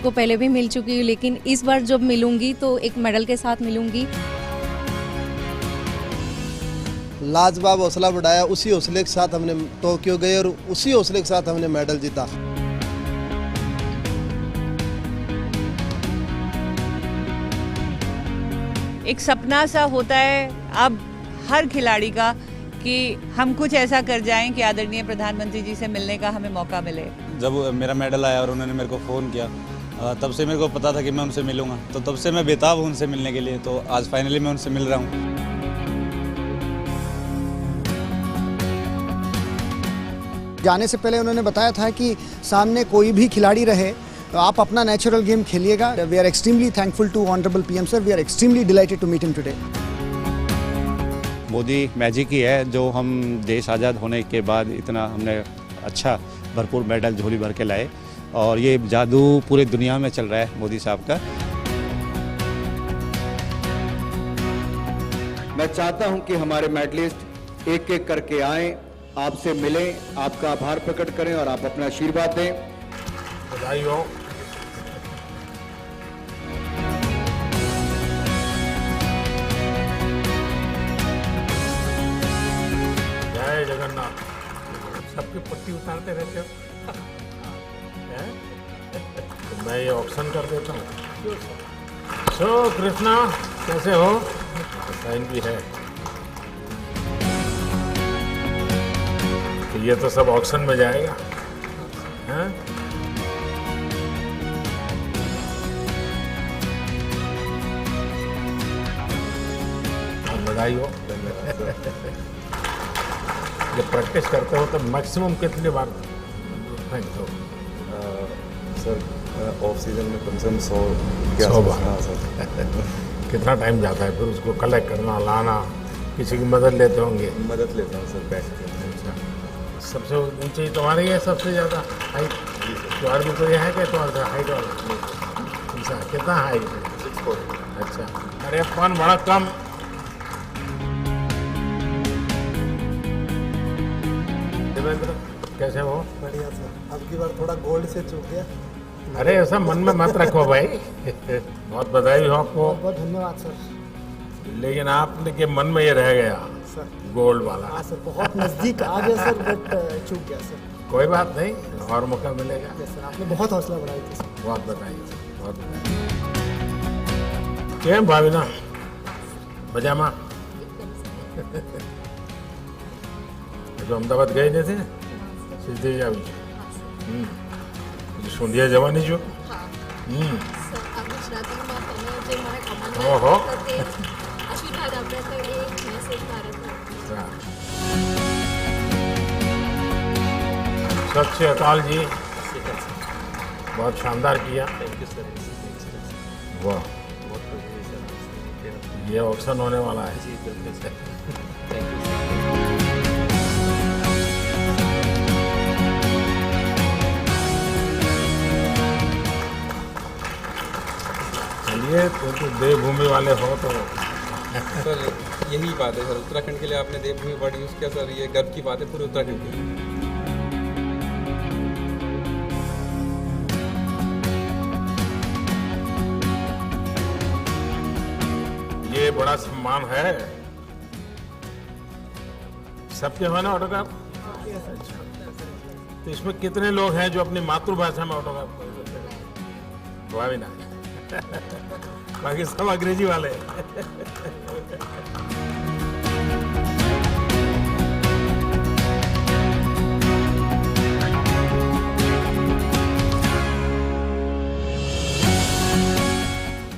को पहले भी मिल चुकी हूँ, लेकिन इस बार जब मिलूंगी तो एक मेडल के साथ मिलूंगी। लाजवाब हौसला बढ़ाया, उसी हौसले के साथ हमने टोक्यो गए और उसी हौसले के साथ हमने मेडल जीता। एक सपना सा होता है अब हर खिलाड़ी का कि हम कुछ ऐसा कर जाएं कि आदरणीय प्रधानमंत्री जी से मिलने का हमें मौका मिले। जब मेरा मेडल आया और उन्होंने मेरे को फ़ोन किया, तब से मेरे को पता था कि मैं उनसे मिलूंगा, तो तब से मैं बेताब हूँ उनसे मिलने के लिए। तो आज फाइनली मैं उनसे मिल रहा हूँ। जाने से पहले उन्होंने बताया था कि सामने कोई भी खिलाड़ी रहे तो आप अपना नेचुरल गेम खेलिएगा। We are extremely thankful to honourable PM sir, we are extremely delighted to meet him today. Modi magic ही है जो हम देश आज़ाद होने के बाद इतना हमने अच्छा भरपूर मेडल झोली भर के लाए, और ये जादू पूरे दुनिया में चल रहा है मोदी साहब का। मैं चाहता हूं कि हमारे मेडलिस्ट एक एक करके आएं, आपसे मिलें, आपका आभार प्रकट करें और आप अपना आशीर्वाद दें। बधाई हो। जय जगन्नाथ। सबकी पट्टी उतारते रहते हो। हैं? तो मैं ये ऑप्शन कर देता हूँ। सो कृष्णा कैसे हो? साइन भी है। तो ये तो सब ऑक्शन में जाएगा। हैं? बधाई हो। जब प्रैक्टिस करते हो तो मैक्सिमम कितने बार फेंकते हो? सर ऑफ सीजन में कम से कम 100 बार। हाँ सर। कितना टाइम जाता है फिर उसको कलेक्ट करना, लाना? किसी की मदद लेते होंगे? मदद लेता हूँ सर, बैठ के। सबसे ऊंची तुम्हारी है, सबसे ज़्यादा हाइट? तुम्हारा भी कोई है क्या तुम्हारा हाइट वाला? अच्छा, कितना हाइट? 6'4". अच्छा, अरे अपन बड़ा कम। देवेंद्र कैसे हो? बढ़िया सर, अब की बार थोड़ा गोल्ड से चूक गया। अरे ऐसा मन में मत रखो भाई। बहुत बधाई हो आपको। बहुत धन्यवाद सर। लेकिन आपने के मन में ये रह गया सर गोल्ड वाला। हाँ सर, बहुत नज़दीक आ गया सर, बट चूक गया सर। कोई बात नहीं, और मौका मिलेगा। सर आपने बहुत हौसला बढ़ाई थी सर। बहुत बधाई, बहुत बधाई। क्या भाविना पजामा? जो अहमदाबाद गए थे सीधे सुंदिया जवानी जो ओहो सत श्री अकाल जी, बहुत शानदार किया। वाह, ये ऑप्शन होने वाला है। चलिए, तो देवभूमि वाले हो तो सर यही बात है सर, उत्तराखंड के लिए आपने देवभूमि वर्ड यूज़ किया सर, ये गर्व की बात है पूरे उत्तराखंड की। ये बड़ा सम्मान है। सबके है ना ऑटोग्राफ? तो इसमें कितने लोग हैं जो अपनी मातृभाषा में ऑटोग्राफ करते हैं? वाह भी ना। बाकी सब अंग्रेजी वाले।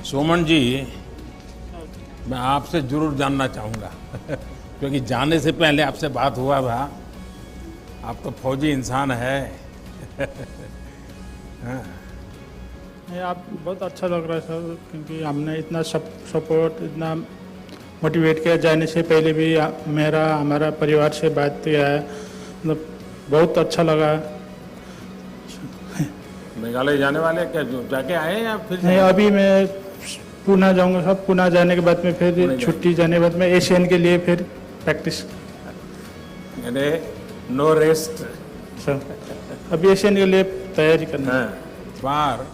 सुमन जी, मैं आपसे जरूर जानना चाहूँगा क्योंकि जाने से पहले आपसे बात हुआ था। आप तो फौजी इंसान है। हाँ। नहीं, आप बहुत अच्छा लग रहा है सर, क्योंकि हमने इतना सपोर्ट, इतना मोटिवेट किया। जाने से पहले भी हमारा परिवार से बात किया है, मतलब बहुत अच्छा लगा। मेघालय जाने वाले क्या, जो जाके आए या फिर? नहीं, अभी मैं पुणे जाऊंगा सब। पुणे जाने के बाद में फिर छुट्टी जाने के बाद में एशियन के लिए फिर प्रैक्टिस। यानी नो रेस्ट सर, अभी एशियन के लिए तैयारी करना है। बार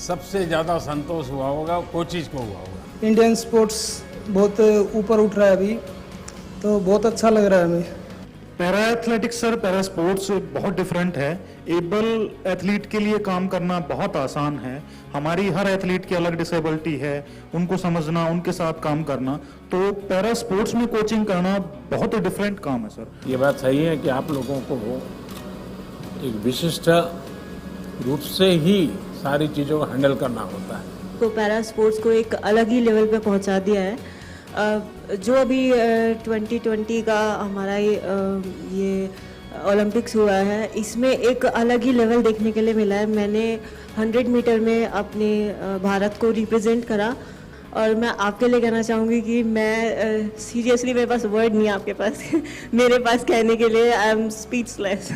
सबसे ज़्यादा संतोष हुआ होगा कोचिज को हुआ होगा। इंडियन स्पोर्ट्स बहुत ऊपर उठ रहा है अभी, तो बहुत अच्छा लग रहा है हमें। Para athletics sir, para sports बहुत डिफरेंट है। एबल एथलीट के लिए काम करना बहुत आसान है। हमारी हर एथलीट की अलग डिसेबिलिटी है, उनको समझना, उनके साथ काम करना, तो पैरा स्पोर्ट्स में कोचिंग करना बहुत ही डिफरेंट काम है सर। ये बात सही है कि आप लोगों को एक विशिष्ट रूप से ही सारी चीज़ों को हैंडल करना होता है। तो पैरा स्पोर्ट्स को एक अलग ही लेवल पे पहुंचा दिया है। जो अभी 2020 का हमारा ये ओलंपिक्स हुआ है, इसमें एक अलग ही लेवल देखने के लिए मिला है। मैंने 100 मीटर में अपने भारत को रिप्रेजेंट करा, और मैं आपके लिए कहना चाहूँगी कि मैं सीरियसली मेरे पास वर्ड नहीं है आपके पास मेरे पास कहने के लिए। I am speechless.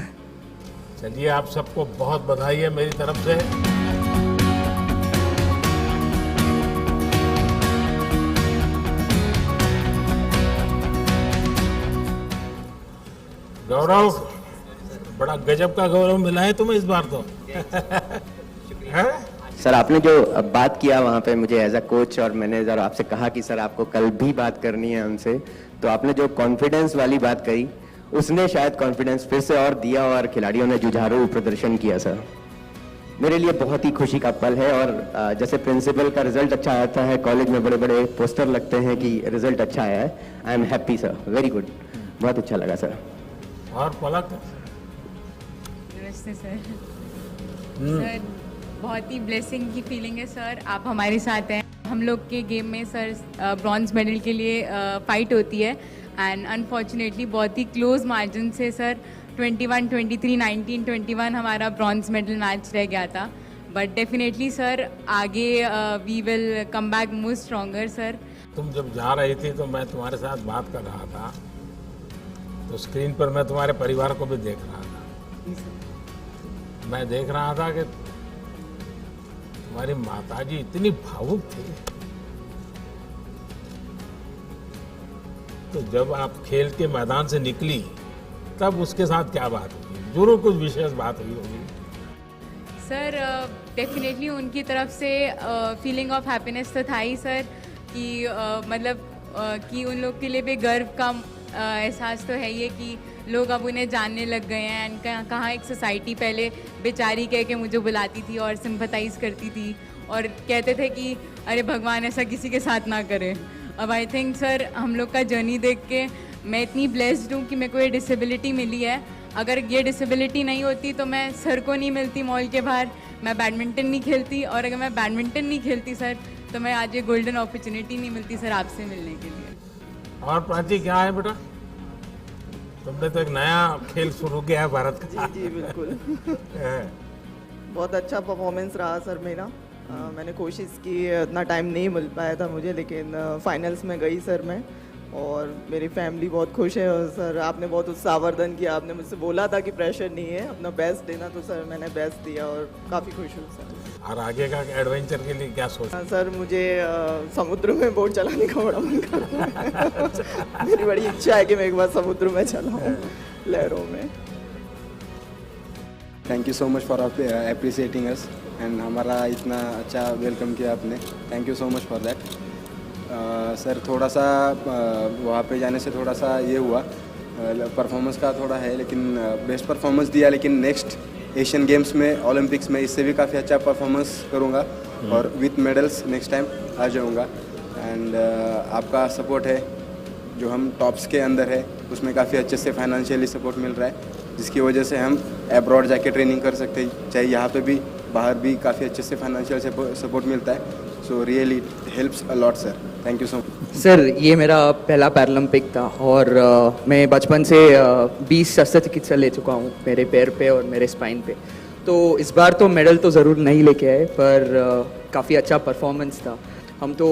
चलिए, आप सबको बहुत बधाई है मेरी तरफ से। गौरव, बड़ा गजब का गौरव मिला है तुम्हें इस बार तो। हैं? सर, आपने जो बात किया वहाँ पे मुझे एज अ कोच और मैनेजर आपसे कहा कि सर आपको कल भी बात करनी है हमसे, तो आपने जो कॉन्फिडेंस वाली बात कही उसने शायद कॉन्फिडेंस फिर से और दिया और खिलाड़ियों ने जुझारू प्रदर्शन किया। सर, मेरे लिए बहुत ही खुशी का पल है। और जैसे प्रिंसिपल का रिजल्ट अच्छा आता है, कॉलेज में बड़े बड़े पोस्टर लगते हैं कि रिजल्ट अच्छा आया है। I am happy sir, very good, बहुत अच्छा लगा सर। और पलक? नमस्ते सर। सर, बहुत ही ब्लेसिंग की फीलिंग है सर, आप हमारे साथ हैं। हम लोग के गेम में सर ब्रॉन्ज मेडल के लिए फाइट होती है, एंड अनफॉर्चुनेटली बहुत ही क्लोज मार्जिन से सर 21, 23, 19, 21 हमारा ब्रॉन्ज मेडल मैच रह गया था। बट डेफिनेटली सर आगे we will come back more stronger sir. तुम जब जा रही थी तो मैं तुम्हारे साथ बात कर रहा था, तो स्क्रीन पर मैं तुम्हारे परिवार को भी देख रहा था। मैं देख रहा था कि तुम्हारी माताजी इतनी भावुक थी। तो जब आप खेल के मैदान से निकली तब उसके साथ क्या बात हुई? जरूर कुछ विशेष बात हुई होगी। सर डेफिनेटली उनकी तरफ से फीलिंग ऑफ हैप्पीनेस तो था ही सर, कि मतलब कि उन लोग के लिए भी गर्व का एहसास तो है ये कि लोग अब उन्हें जानने लग गए हैं। एंड कहाँ एक सोसाइटी पहले बेचारी कह के मुझे बुलाती थी और सिंपथाइज़ करती थी और कहते थे कि अरे भगवान ऐसा किसी के साथ ना करे। अब आई थिंक सर हम लोग का जर्नी देख के मैं इतनी ब्लेस्ड हूँ कि मेरे को ये डिसेबिलिटी मिली है। अगर ये डिसेबिलिटी नहीं होती तो मैं सर को नहीं मिलती मॉल के बाहर, मैं बैडमिंटन नहीं खेलती, और अगर मैं बैडमिंटन नहीं खेलती सर तो मैं आज ये गोल्डन अपॉर्चुनिटी नहीं मिलती सर आपसे मिलने के लिए। और प्राची क्या है बेटा, तुमने तो एक नया खेल शुरू किया है भारत का। जी बिल्कुल। बहुत अच्छा परफॉर्मेंस रहा सर मेरा। मैंने कोशिश की, इतना टाइम नहीं मिल पाया था मुझे, लेकिन फाइनल्स में गई सर मैं, और मेरी फैमिली बहुत खुश है। और सर आपने बहुत उत्साहवर्धन किया, आपने मुझसे बोला था कि प्रेशर नहीं है, अपना बेस्ट देना, तो सर मैंने बेस्ट दिया और काफ़ी खुश हूँ सर। और आगे का एडवेंचर के लिए क्या सोचा? सर मुझे समुद्र में बोट चलाने का बड़ा मन कर रहा है। मेरी बड़ी इच्छा है कि मैं एक बार समुद्र में चलाऊँ लहरों में। Thank you so much for appreciating us, and हमारा इतना अच्छा वेलकम किया आपने, thank you so much for that. Sir थोड़ा सा वहाँ पे जाने से थोड़ा सा ये हुआ, परफॉर्मेंस का थोड़ा है, लेकिन बेस्ट परफॉर्मेंस दिया, लेकिन नेक्स्ट एशियन गेम्स में, ओलंपिक्स में इससे भी काफ़ी अच्छा परफॉर्मेंस करूँगा और विथ मेडल्स नेक्स्ट टाइम आ जाऊँगा। एंड आपका सपोर्ट है जो हम टॉप्स के अंदर है, उसमें काफ़ी अच्छे से फाइनेंशियली सपोर्ट मिल रहा है, जिसकी वजह से हम अब्रॉड जाके ट्रेनिंग कर सकते हैं, चाहे यहाँ पे भी बाहर भी काफ़ी अच्छे से फाइनेंशियल सपोर्ट मिलता है। So really helps a lot sir, thank you so much. Sir ये मेरा पहला पैरालंपिक था और मैं बचपन से 20 शस्त्रचिकित्सा ले चुका हूँ मेरे पैर पे और मेरे स्पाइन पे, तो इस बार तो मेडल तो ज़रूर नहीं लेके आए, पर काफ़ी अच्छा परफॉर्मेंस था। हम तो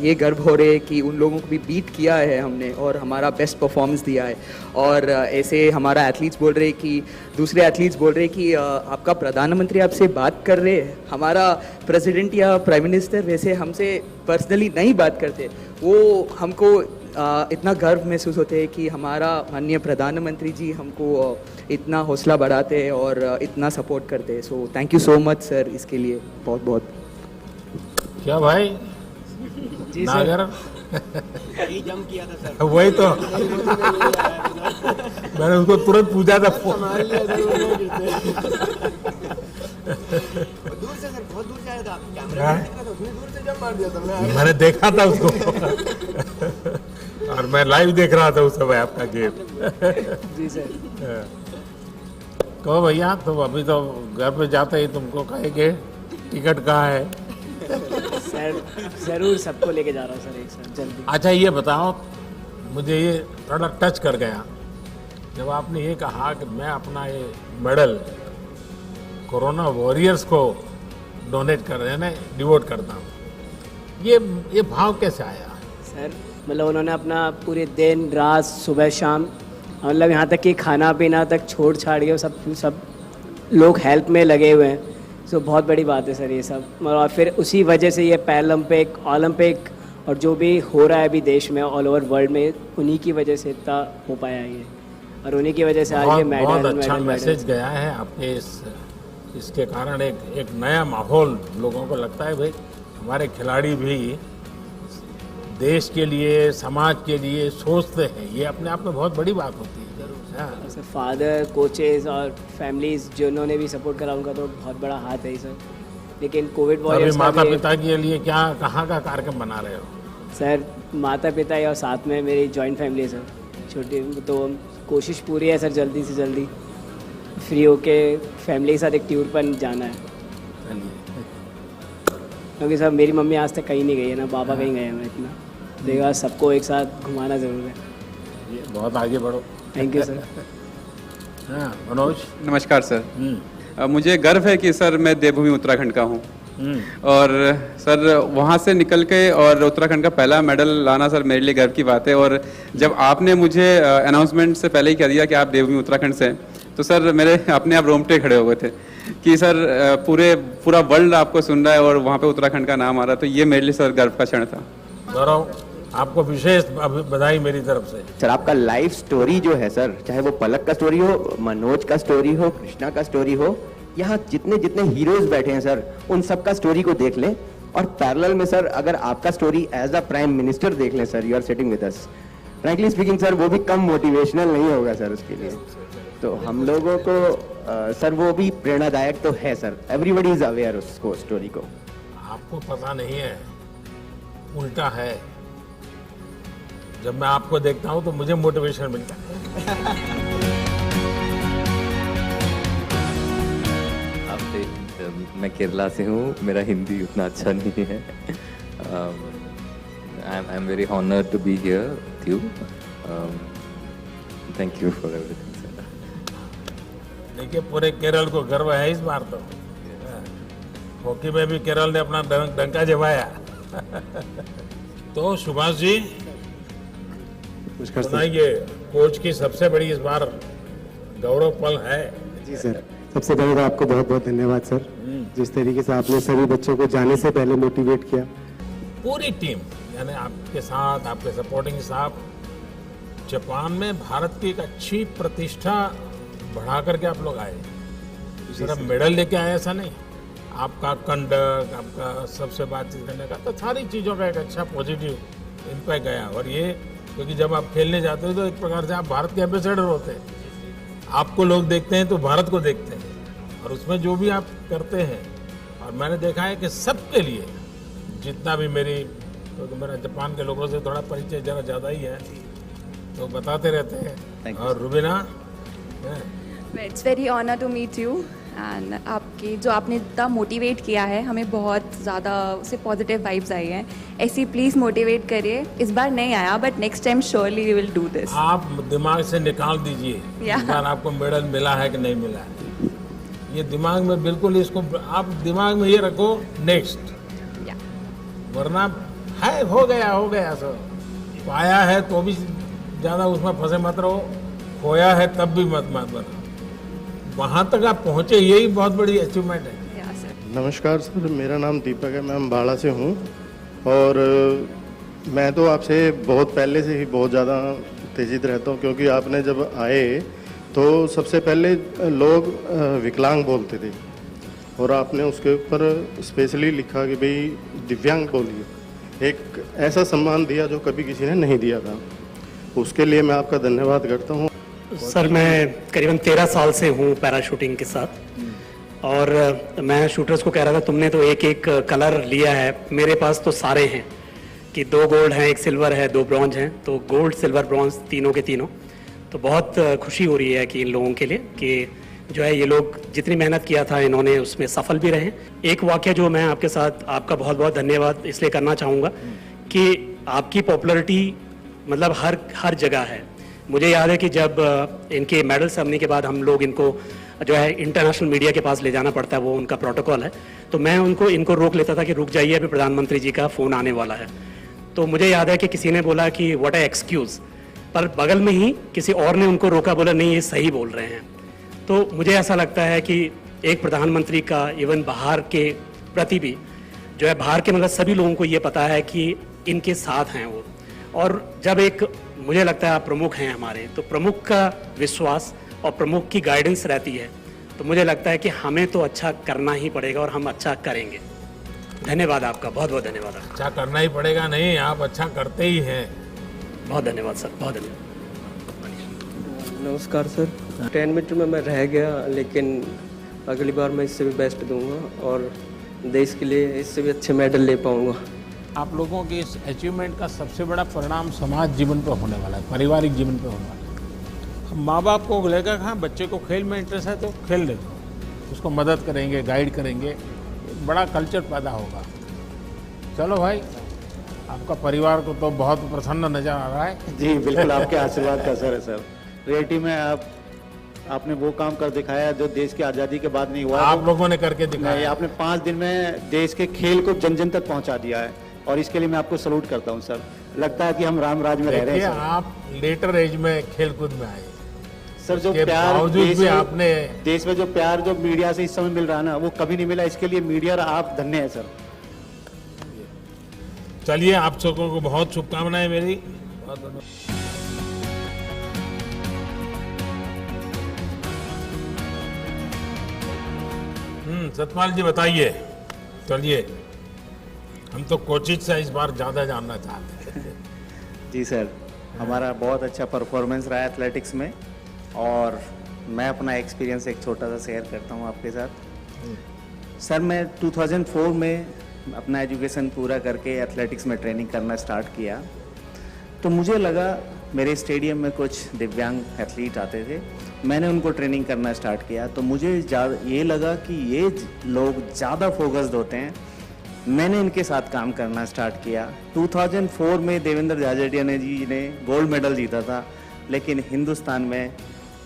ये गर्व हो रहे कि उन लोगों को भी बीट किया है हमने और हमारा बेस्ट परफॉर्मेंस दिया है। और ऐसे हमारा एथलीट्स बोल रहे कि दूसरे एथलीट्स बोल रहे कि आपका प्रधानमंत्री आपसे बात कर रहे हैं, हमारा प्रेसिडेंट या प्राइम मिनिस्टर वैसे हमसे पर्सनली नहीं बात करते, वो हमको इतना गर्व महसूस होते हैं कि हमारा माननीय प्रधानमंत्री जी हमको इतना हौसला बढ़ाते हैं और इतना सपोर्ट करते हैं। So thank you so much sir, इसके लिए बहुत बहुत क्या भाई जी सर। नागर यही जम किया था सर। वही तो मैंने उसको तुरंत पूछा था दूर से सर, बहुत दूर से आया था, कैमरा में दिख रहा था, उसने दूर से जम मार दिया था। मैंने देखा था उसको और मैं लाइव देख रहा था उस समय आपका गेम। जी सर। कहो भैया तुम अभी तो घर पे जाते ही तुमको कहेंगे टिकट कहाँ है। सर जरूर सबको लेके जा रहा हूँ सर एक साथ जल्दी। अच्छा ये बताओ, मुझे ये थोड़ा टच कर गया जब आपने ये कहा कि मैं अपना ये मेडल कोरोना वॉरियर्स को डोनेट कर रहे हैं, डिवोट करता हूँ। ये भाव कैसे आया? सर मतलब उन्होंने अपना पूरे दिन रात सुबह शाम मतलब यहाँ तक कि खाना पीना तक छोड़ छाड़ के सब लोग हेल्प में लगे हुए हैं। तो बहुत बड़ी बात है सर ये सब। और फिर उसी वजह से ये पैरालंपिक ओलंपिक और जो भी हो रहा है अभी देश में ऑल ओवर वर्ल्ड में, उन्हीं की वजह से इतना हो पाया है ये, और उन्हीं की वजह से आज ये मेडल। बहुत अच्छा मैसेज गया है आपके इसके कारण एक नया माहौल लोगों को लगता है भाई हमारे खिलाड़ी भी देश के लिए समाज के लिए सोचते हैं। ये अपने आप में बहुत बड़ी बात होती है। सर फादर कोचेस और फैमिलीज जिन्होंने भी सपोर्ट करा उनका तो बहुत बड़ा हाथ है सर। लेकिन कोविड वॉरियर्स माता पिता के लिए क्या कहाँ का कार्यक्रम बना रहे हो? सर माता पिता और साथ में मेरी जॉइंट फैमिली है सर छोटी, तो कोशिश पूरी है सर जल्दी से जल्दी फ्री होके फैमिली के साथ एक टूर पर जाना है। क्योंकि सर मेरी मम्मी आज तक कहीं नहीं गई है ना बाबा कहीं गए हैं, इतना देखा सबको एक साथ घुमाना ज़रूर है। ये बहुत आगे बढ़ो। Thank you sir. हाँ मनोज। नमस्कार सर। मुझे गर्व है कि सर मैं देवभूमि उत्तराखंड का हूँ और सर वहाँ से निकल के और उत्तराखंड का पहला मेडल लाना सर मेरे लिए गर्व की बात है। और जब आपने मुझे अनाउंसमेंट से पहले ही कह दिया कि आप देवभूमि उत्तराखंड से हैं, तो सर मेरे अपने आप रोंगटे खड़े हो गए थे कि सर पूरा वर्ल्ड आपको सुन रहा है और वहाँ पे उत्तराखंड का नाम आ रहा है। तो ये मेरे लिए सर गर्व का क्षण था। गौरव आपको विशेष बधाई मेरी तरफ से। सर आपका लाइफ स्टोरी जो है सर, चाहे वो पलक का स्टोरी हो, मनोज का स्टोरी हो, कृष्णा का स्टोरी हो, यहाँ जितने जितने हीरोज बैठे हैं सर उन सब का स्टोरी को देख लें। और पैरेलल में सर अगर आपका story as a prime minister देख लें sir, you are sitting with us, frankly speaking sir वो भी कम मोटिवेशनल नहीं होगा सर उसके लिए। तो हम लोगों को सर वो भी प्रेरणादायक तो है सर। एवरीबडी इज अवेयर उसको स्टोरी को। आपको पता नहीं है, उल्टा है। जब मैं आपको देखता हूँ तो मुझे मोटिवेशन मिलता है। मैं केरला से हूँ, मेरा हिंदी उतना अच्छा नहीं है। I am very honoured to be here with you. Thank you for everything sir. देखिए पूरे केरल को गर्व है इस बार तो। हॉकी में भी केरल ने अपना डंका जमाया। तो सुभाष जी सुनाइए, कोच की सबसे बड़ी इस बार गौरव पल है। जी सर, सबसे पहले तो आपको बहुत बहुत धन्यवाद सर, जिस तरीके से आपने सभी बच्चों को जाने से पहले मोटिवेट किया। पूरी टीम यानी आपके साथ आपके सपोर्टिंग स्टाफ जापान में भारत की एक अच्छी प्रतिष्ठा बढ़ा करके आप लोग आए। सिर्फ मेडल लेके आए ऐसा नहीं, आपका कंडक्ट, आपका सबसे बातचीत करने का, तो सारी चीज़ों का एक अच्छा पॉजिटिव इम्पैक्ट गया। और ये क्योंकि जब आप खेलने जाते हो तो एक प्रकार से आप भारत के एम्बेसडर होते हैं। आपको लोग देखते हैं तो भारत को देखते हैं, और उसमें जो भी आप करते हैं, और मैंने देखा है कि सबके लिए जितना भी तो मेरा जापान के लोगों से थोड़ा परिचय जरा ज़्यादा ही है तो बताते रहते हैं। और Rubina, it's very honour to meet you and आपकी जो आपने इतना मोटिवेट किया है, हमें बहुत ज़्यादा उससे पॉजिटिव वाइब्स आई हैं। ऐसी प्लीज़ मोटिवेट करिए। इस बार नहीं आया but next time surely we will do this. आप दिमाग से निकाल दीजिए इस बार आपको मेडल मिला है कि नहीं मिला है, ये दिमाग में बिल्कुल इसको आप दिमाग में ये रखो नेक्स्ट, वरना है हो गया सर। पाया है तो भी ज़्यादा उसमें फंसे मत रहो, खोया है तब भी मत बनो, वहाँ तक आप पहुँचे यही बहुत बड़ी अचीवमेंट है। नमस्कार सर, मेरा नाम दीपक है, मैं अम्बाड़ा से हूँ। और मैं तो आपसे बहुत पहले से ही बहुत ज़्यादा उत्तेजित रहता हूँ, क्योंकि आपने जब आए तो सबसे पहले लोग विकलांग बोलते थे और आपने उसके ऊपर स्पेशली लिखा कि भाई दिव्यांग बोलिए, एक ऐसा सम्मान दिया जो कभी किसी ने नहीं दिया था। उसके लिए मैं आपका धन्यवाद करता हूँ। सर मैं करीबन 13 साल से हूँ पैराशूटिंग के साथ, और मैं शूटर्स को कह रहा था तुमने तो एक एक कलर लिया है, मेरे पास तो सारे हैं कि 2 गोल्ड हैं, 1 सिल्वर है, 2 ब्रॉन्ज हैं, तो गोल्ड सिल्वर ब्रॉन्ज तीनों के तीनों। तो बहुत खुशी हो रही है कि इन लोगों के लिए कि जो है ये लोग जितनी मेहनत किया था इन्होंने उसमें सफल भी रहे। एक वाक़या जो मैं आपके साथ, आपका बहुत बहुत धन्यवाद इसलिए करना चाहूँगा कि आपकी पॉपुलैरिटी मतलब हर जगह है। मुझे याद है कि जब इनके मेडल सेरेमनी के बाद हम लोग इनको जो है इंटरनेशनल मीडिया के पास ले जाना पड़ता है, वो उनका प्रोटोकॉल है, तो मैं इनको रोक लेता था कि रुक जाइए अभी प्रधानमंत्री जी का फ़ोन आने वाला है। तो मुझे याद है कि किसी ने बोला कि व्हाट ए एक्सक्यूज़, पर बगल में ही किसी और ने उनको रोका, बोला नहीं ये सही बोल रहे हैं। तो मुझे ऐसा लगता है कि एक प्रधानमंत्री का इवन बाहर के प्रति भी जो है, बाहर के मतलब सभी लोगों को ये पता है कि इनके साथ हैं वो। और जब एक मुझे लगता है आप प्रमुख हैं हमारे, तो प्रमुख का विश्वास और प्रमुख की गाइडेंस रहती है, तो मुझे लगता है कि हमें तो अच्छा करना ही पड़ेगा और हम अच्छा करेंगे। धन्यवाद आपका, बहुत बहुत धन्यवाद। अच्छा करना ही पड़ेगा नहीं, आप अच्छा करते ही हैं। बहुत धन्यवाद सर, बहुत धन्यवाद। नमस्कार सर, 10 मीटर में मैं रह गया, लेकिन अगली बार मैं इससे भी बेस्ट दूंगा और देश के लिए इससे भी अच्छे मेडल ले पाऊंगा। आप लोगों के इस अचीवमेंट का सबसे बड़ा परिणाम समाज जीवन पर होने वाला है, पारिवारिक जीवन पर होने वाला है। माँ बाप को लेकर हाँ बच्चे को खेल में इंटरेस्ट है तो खेल ले, उसको मदद करेंगे, गाइड करेंगे, एक बड़ा कल्चर पैदा होगा। चलो भाई, आपका परिवार को तो बहुत प्रसन्न नजर आ रहा है। जी बिल्कुल, आपके आशीर्वाद का असर है सर। रियलिटी में आपने वो काम कर दिखाया जो देश की आज़ादी के बाद नहीं हुआ। आप लोगों ने करके दिखाया। आपने 5 दिन में देश के खेल को जन जन तक पहुंचा दिया है, और इसके लिए मैं आपको सलूट करता हूं सर। लगता है कि हम राम राज में रह रहे हैं सर। आप लेटर एज में खेल कूद में आए सर, जो प्यार देश में जो प्यार जो मीडिया से इस समय मिल रहा है ना, वो कभी नहीं मिला। इसके लिए मीडिया और आप धन्य है सर। चलिए, आप सबको को बहुत शुभकामनाएं मेरी। सतपाल जी बताइए। चलिए, हम तो कोचिंग से इस बार ज़्यादा जानना चाहते हैं। जी सर, हमारा बहुत अच्छा परफॉर्मेंस रहा है एथलेटिक्स में, और मैं अपना एक्सपीरियंस एक छोटा सा शेयर करता हूँ आपके साथ। सर, मैं 2004 में अपना एजुकेशन पूरा करके एथलेटिक्स में ट्रेनिंग करना स्टार्ट किया, तो मुझे लगा मेरे स्टेडियम में कुछ दिव्यांग एथलीट आते थे, मैंने उनको ट्रेनिंग करना स्टार्ट किया, तो मुझे ये लगा कि ये लोग ज़्यादा फोकस्ड होते हैं। मैंने इनके साथ काम करना स्टार्ट किया। 2004 में देवेंद्र झाझड़िया जी ने गोल्ड मेडल जीता था, लेकिन हिंदुस्तान में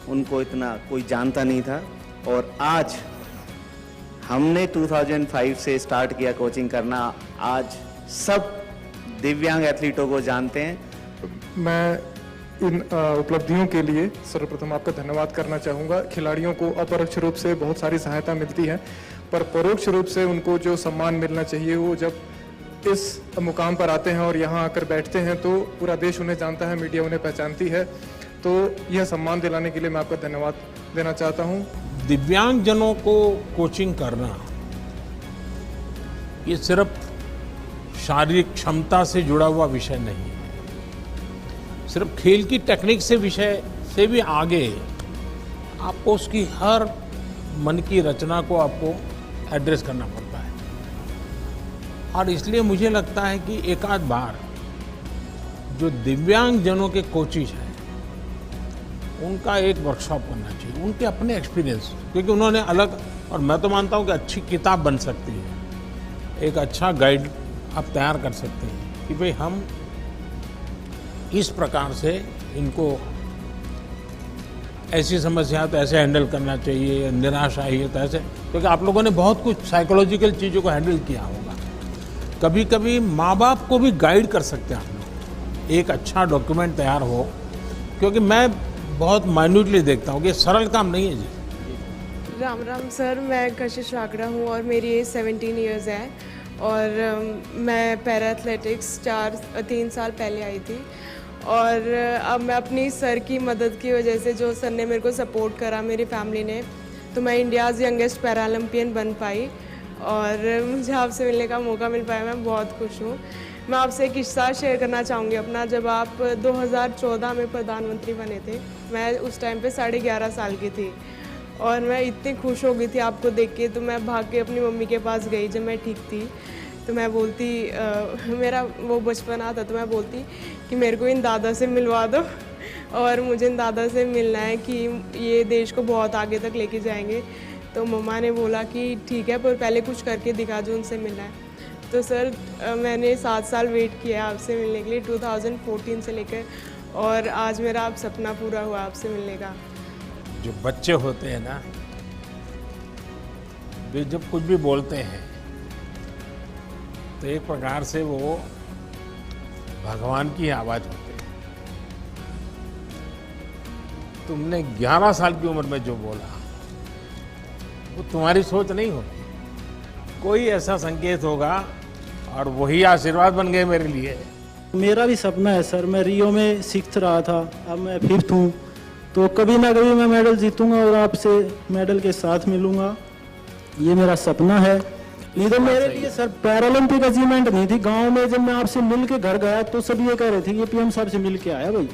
उनको इतना कोई जानता नहीं था, और आज हमने 2005 से स्टार्ट किया कोचिंग करना, आज सब दिव्यांग एथलीटों को जानते हैं। मैं इन उपलब्धियों के लिए सर्वप्रथम आपका धन्यवाद करना चाहूँगा। खिलाड़ियों को अपरोक्ष रूप से बहुत सारी सहायता मिलती है, पर परोक्ष रूप से उनको जो सम्मान मिलना चाहिए, वो जब इस मुकाम पर आते हैं और यहाँ आकर बैठते हैं तो पूरा देश उन्हें जानता है, मीडिया उन्हें पहचानती है। तो यह सम्मान दिलाने के लिए मैं आपका धन्यवाद देना चाहता हूँ। दिव्यांगजनों को कोचिंग करना ये सिर्फ शारीरिक क्षमता से जुड़ा हुआ विषय नहीं है, सिर्फ खेल की टेक्निक से विषय से भी आगे आपको उसकी हर मन की रचना को आपको एड्रेस करना पड़ता है। और इसलिए मुझे लगता है कि एक आध बार जो दिव्यांगजनों के कोचेज हैं उनका एक वर्कशॉप करना चाहिए, उनके अपने एक्सपीरियंस, क्योंकि उन्होंने अलग, और मैं तो मानता हूँ कि अच्छी किताब बन सकती है, एक अच्छा गाइड आप तैयार कर सकते हैं कि भाई हम इस प्रकार से इनको ऐसी समस्या तो ऐसे हैंडल करना चाहिए, निराशा आई है तो ऐसे, क्योंकि आप लोगों ने बहुत कुछ साइकोलॉजिकल चीज़ों को हैंडल किया होगा। कभी कभी माँ बाप को भी गाइड कर सकते हैं आप लोग, एक अच्छा डॉक्यूमेंट तैयार हो, क्योंकि मैं बहुत माइन्यूटली देखता हूँ कि ये काम नहीं है जी। राम राम सर, मैं कशिश रागड़ा हूँ और मेरी एज 17 ईयर्स है, और मैं पैरा एथलेटिक्स 3 साल पहले आई थी, और अब मैं अपनी सर की मदद की वजह से, जो सर ने मेरे को सपोर्ट करा, मेरी फैमिली ने, तो मैं इंडियाज़ यंगेस्ट पैरालंपियन बन पाई और मुझे आपसे मिलने का मौका मिल पाया, मैं बहुत खुश हूँ। मैं आपसे एक किस्सा शेयर करना चाहूँगी अपना। जब आप 2014 में प्रधानमंत्री बने थे, मैं उस टाइम पे 11.5 साल की थी और मैं इतनी खुश हो गई थी आपको देख के, तो मैं भाग के अपनी मम्मी के पास गई जब मैं ठीक थी। तो मैं बोलती मेरा वो बचपन आता, तो मैं बोलती कि मेरे को इन दादा से मिलवा दो और मुझे इन दादा से मिलना है कि ये देश को बहुत आगे तक लेके जाएंगे। तो मम्मा ने बोला कि ठीक है, पर पहले कुछ करके दिखा जो उनसे मिलना है। तो सर मैंने 7 साल वेट किया आपसे मिलने के लिए 2014 से लेकर, और आज मेरा आप सपना पूरा हुआ आपसे मिलने का। जो बच्चे होते हैं ना, वे जब कुछ भी बोलते हैं तो एक प्रकार से वो भगवान की आवाज़ होती है। तुमने 11 साल की उम्र में जो बोला वो तुम्हारी सोच नहीं होगी, कोई ऐसा संकेत होगा और वही आशीर्वाद बन गए मेरे लिए। मेरा भी सपना है सर, मैं रियो में 6th रहा था, अब मैं 5th हूँ, तो कभी ना कभी मैं मेडल जीतूंगा और आपसे मेडल के साथ मिलूंगा, ये मेरा सपना है। नहीं तो मेरे लिए सर पैरालंपिक अचीवमेंट नहीं थी। गांव में जब मैं आपसे मिल के घर गया तो सब ये कह रहे थे ये पीएम साहब से मिल के आया भाई,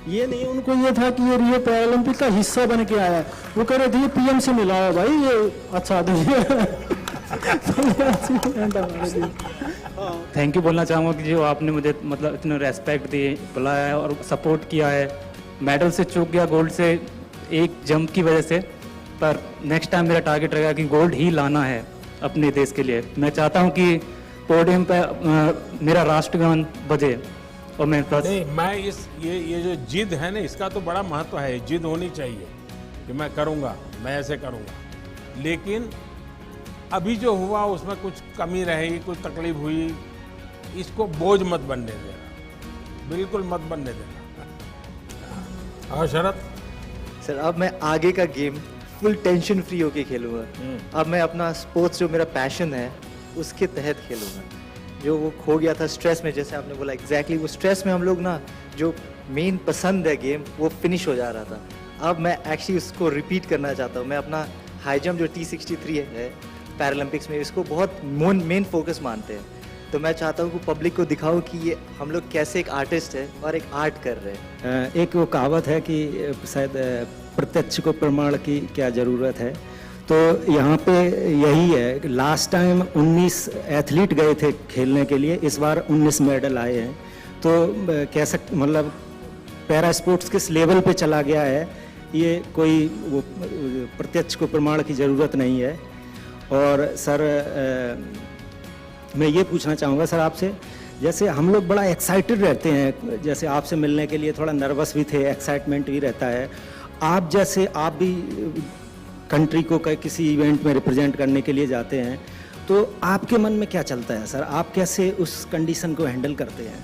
ये नहीं उनको ये था कि ये रियो पैरालंपिक का हिस्सा बन के आया। वो कह रहे थे ये पीएम से मिलाओ भाई, ये अच्छा थैंक यू बोलना चाहूँगा कि जो आपने मुझे मतलब इतना रेस्पेक्ट दी, बुलाया है और सपोर्ट किया है। मेडल से चूक गया, गोल्ड से एक जंप की वजह से, पर नेक्स्ट टाइम मेरा टारगेट रहेगा कि गोल्ड ही लाना है अपने देश के लिए। मैं चाहता हूँ कि पोडियम पे मेरा राष्ट्रगान बजे और मैं नहीं, मैं ये जो जिद है ना, इसका तो बड़ा महत्व है। जिद होनी चाहिए कि मैं करूँगा, मैं ऐसे करूँगा। लेकिन अभी जो हुआ उसमें कुछ कमी रही, कुछ तकलीफ हुई, इसको बोझ मत बनने देना, बिल्कुल मत बनने देना। हाँ शरद सर, अब मैं आगे का गेम फुल टेंशन फ्री होके खेलूंगा। अब मैं अपना स्पोर्ट्स जो मेरा पैशन है उसके तहत खेलूंगा। जो वो खो गया था स्ट्रेस में, जैसे आपने बोला एग्जैक्टली वो स्ट्रेस में हम लोग ना जो मेन पसंद है गेम वो फिनिश हो जा रहा था। अब मैं एक्चुअली उसको रिपीट करना चाहता हूँ। मैं अपना हाई जंप जो T63 है पैरालंपिक्स में, इसको बहुत मेन फोकस मानते हैं। तो मैं चाहता हूँ कि पब्लिक को दिखाऊं कि ये हम लोग कैसे एक आर्टिस्ट है और एक आर्ट कर रहे हैं। एक वो कहावत है कि शायद प्रत्यक्ष को प्रमाण की क्या ज़रूरत है, तो यहाँ पे यही है। लास्ट टाइम 19 एथलीट गए थे खेलने के लिए, इस बार 19 मेडल आए हैं। तो कह सकते मतलब पैरा स्पोर्ट्स किस लेवल पे चला गया है, ये कोई वो प्रत्यक्ष को प्रमाण की ज़रूरत नहीं है। और सर मैं ये पूछना चाहूँगा सर आपसे, जैसे हम लोग बड़ा एक्साइटेड रहते हैं, जैसे आपसे मिलने के लिए थोड़ा नर्वस भी थे, एक्साइटमेंट भी रहता है। आप जैसे आप भी कंट्री को किसी इवेंट में रिप्रेजेंट करने के लिए जाते हैं, तो आपके मन में क्या चलता है सर? आप कैसे उस कंडीशन को हैंडल करते हैं?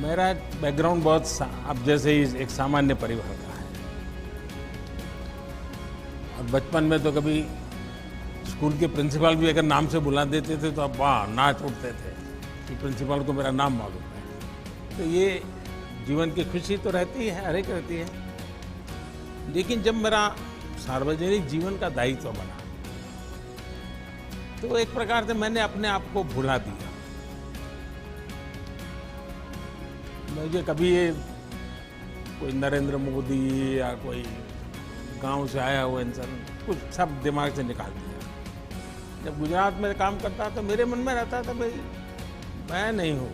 मेरा बैकग्राउंड बहुत अब जैसे ही एक सामान्य परिवार का है, और बचपन में तो कभी स्कूल के प्रिंसिपल भी अगर नाम से बुला देते थे तो अब वाह नाच उठते थे कि प्रिंसिपल को मेरा नाम मालूम है। तो ये जीवन की खुशी तो रहती है, हर एक रहती है। लेकिन जब मेरा सार्वजनिक जीवन का दायित्व बना तो एक प्रकार से मैंने अपने आप को भुला दिया। मुझे कभी ये कोई नरेंद्र मोदी या कोई गांव से आया हुआ इंसान कुछ सब दिमाग से निकाल दिया। जब गुजरात में काम करता तो मेरे मन में रहता था भाई मैं नहीं हूँ,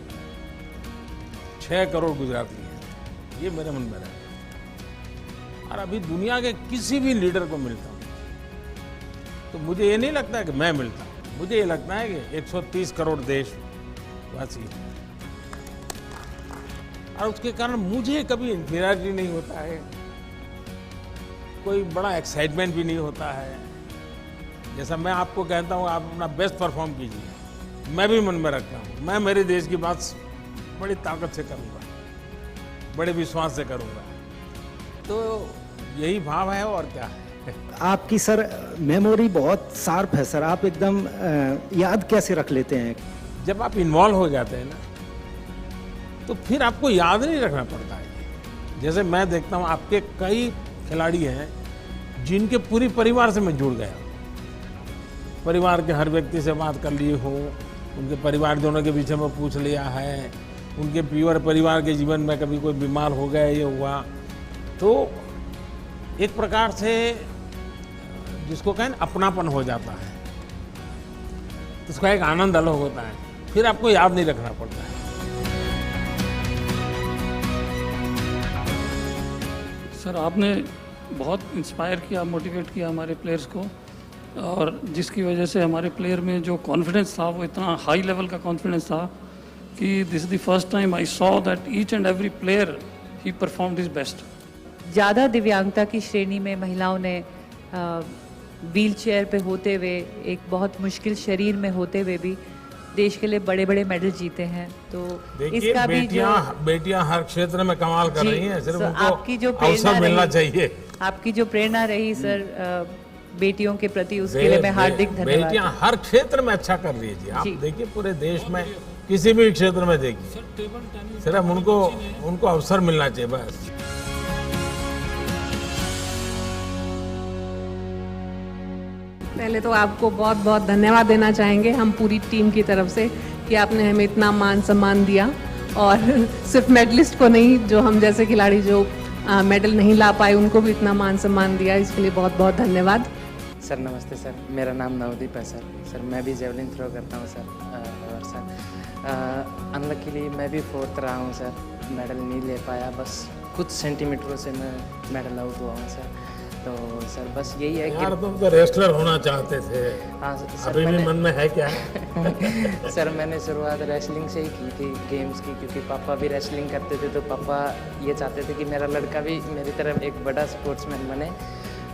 6 करोड़ गुजराती हैं, ये मेरे मन में रहता है। और अभी दुनिया के किसी भी लीडर को मिलता हूँ तो मुझे ये नहीं लगता है कि मैं मिलता हूँ, मुझे ये लगता है कि 130 करोड़ देशवासी हैं। और उसके कारण मुझे कभी इंफीरियरिटी नहीं होता है, कोई बड़ा एक्साइटमेंट भी नहीं होता है। जैसा मैं आपको कहता हूँ आप अपना बेस्ट परफॉर्म कीजिए, मैं भी मन में रखता हूँ मैं मेरे देश की बात बड़ी ताकत से करूँगा, बड़े विश्वास से करूँगा। तो यही भाव है और क्या है। आपकी सर मेमोरी बहुत शार्प है सर, आप एकदम याद कैसे रख लेते हैं? जब आप इन्वॉल्व हो जाते हैं ना तो फिर आपको याद नहीं रखना पड़ता है। जैसे मैं देखता हूँ आपके कई खिलाड़ी हैं जिनके पूरी परिवार से मैं जुड़ गया। परिवार के हर व्यक्ति से बात कर ली हूँ, उनके परिवारजनों के विषय में पूछ लिया है, उनके प्योर परिवार के जीवन में कभी कोई बीमार हो गया, ये हुआ, तो एक प्रकार से जिसको कहें अपनापन हो जाता है, उसका एक आनंद अलग होता है, फिर आपको याद नहीं रखना पड़ता है। सर आपने बहुत इंस्पायर किया, मोटिवेट किया हमारे प्लेयर्स को, और जिसकी वजह से हमारे प्लेयर में जो कॉन्फिडेंस था वो इतना हाई लेवल का कॉन्फिडेंस था कि this is the first time I saw that each and every player he performed his best. ज़्यादा दिव्यांगता की श्रेणी में महिलाओं ने व्हील चेयर पे होते हुए, एक बहुत मुश्किल शरीर में होते हुए भी देश के लिए बड़े बड़े मेडल जीते हैं। तो इसका भी बेटियां हर क्षेत्र में कमाल कर रही हैं, सिर्फ उनको आपकी जो अवसर मिलना चाहिए। आपकी जो प्रेरणा रही सर बेटियों के प्रति, उसके लिए मैं हार्दिक धन्यवाद। बेटियां हर क्षेत्र में अच्छा कर रही है जी। आप देखिए पूरे देश में किसी भी क्षेत्र में देखिए, सिर्फ उनको अवसर मिलना चाहिए बस। पहले तो आपको बहुत बहुत धन्यवाद देना चाहेंगे हम पूरी टीम की तरफ से कि आपने हमें इतना मान सम्मान दिया, और सिर्फ मेडलिस्ट को नहीं, जो हम जैसे खिलाड़ी जो मेडल नहीं ला पाए उनको भी इतना मान सम्मान दिया, इसके लिए बहुत बहुत धन्यवाद। सर नमस्ते सर, मेरा नाम नवदीप है सर। मैं भी जेवलिन थ्रो करता हूँ सर, और सर अनलकीली मैं भी 4th रहा हूँ सर, मेडल नहीं ले पाया, बस कुछ सेंटीमीटरों से मैं मेडल आउट हुआ हूँ सर। तो सर बस यही है यार तुम तो रेसलर होना चाहते थे। हाँ सर, अभी भी मन में है क्या? सर मैंने शुरुआत रेसलिंग से ही की थी, गेम्स की, क्योंकि पापा भी रेसलिंग करते थे, तो पापा ये चाहते थे कि मेरा लड़का भी मेरी तरफ एक बड़ा स्पोर्ट्समैन बने,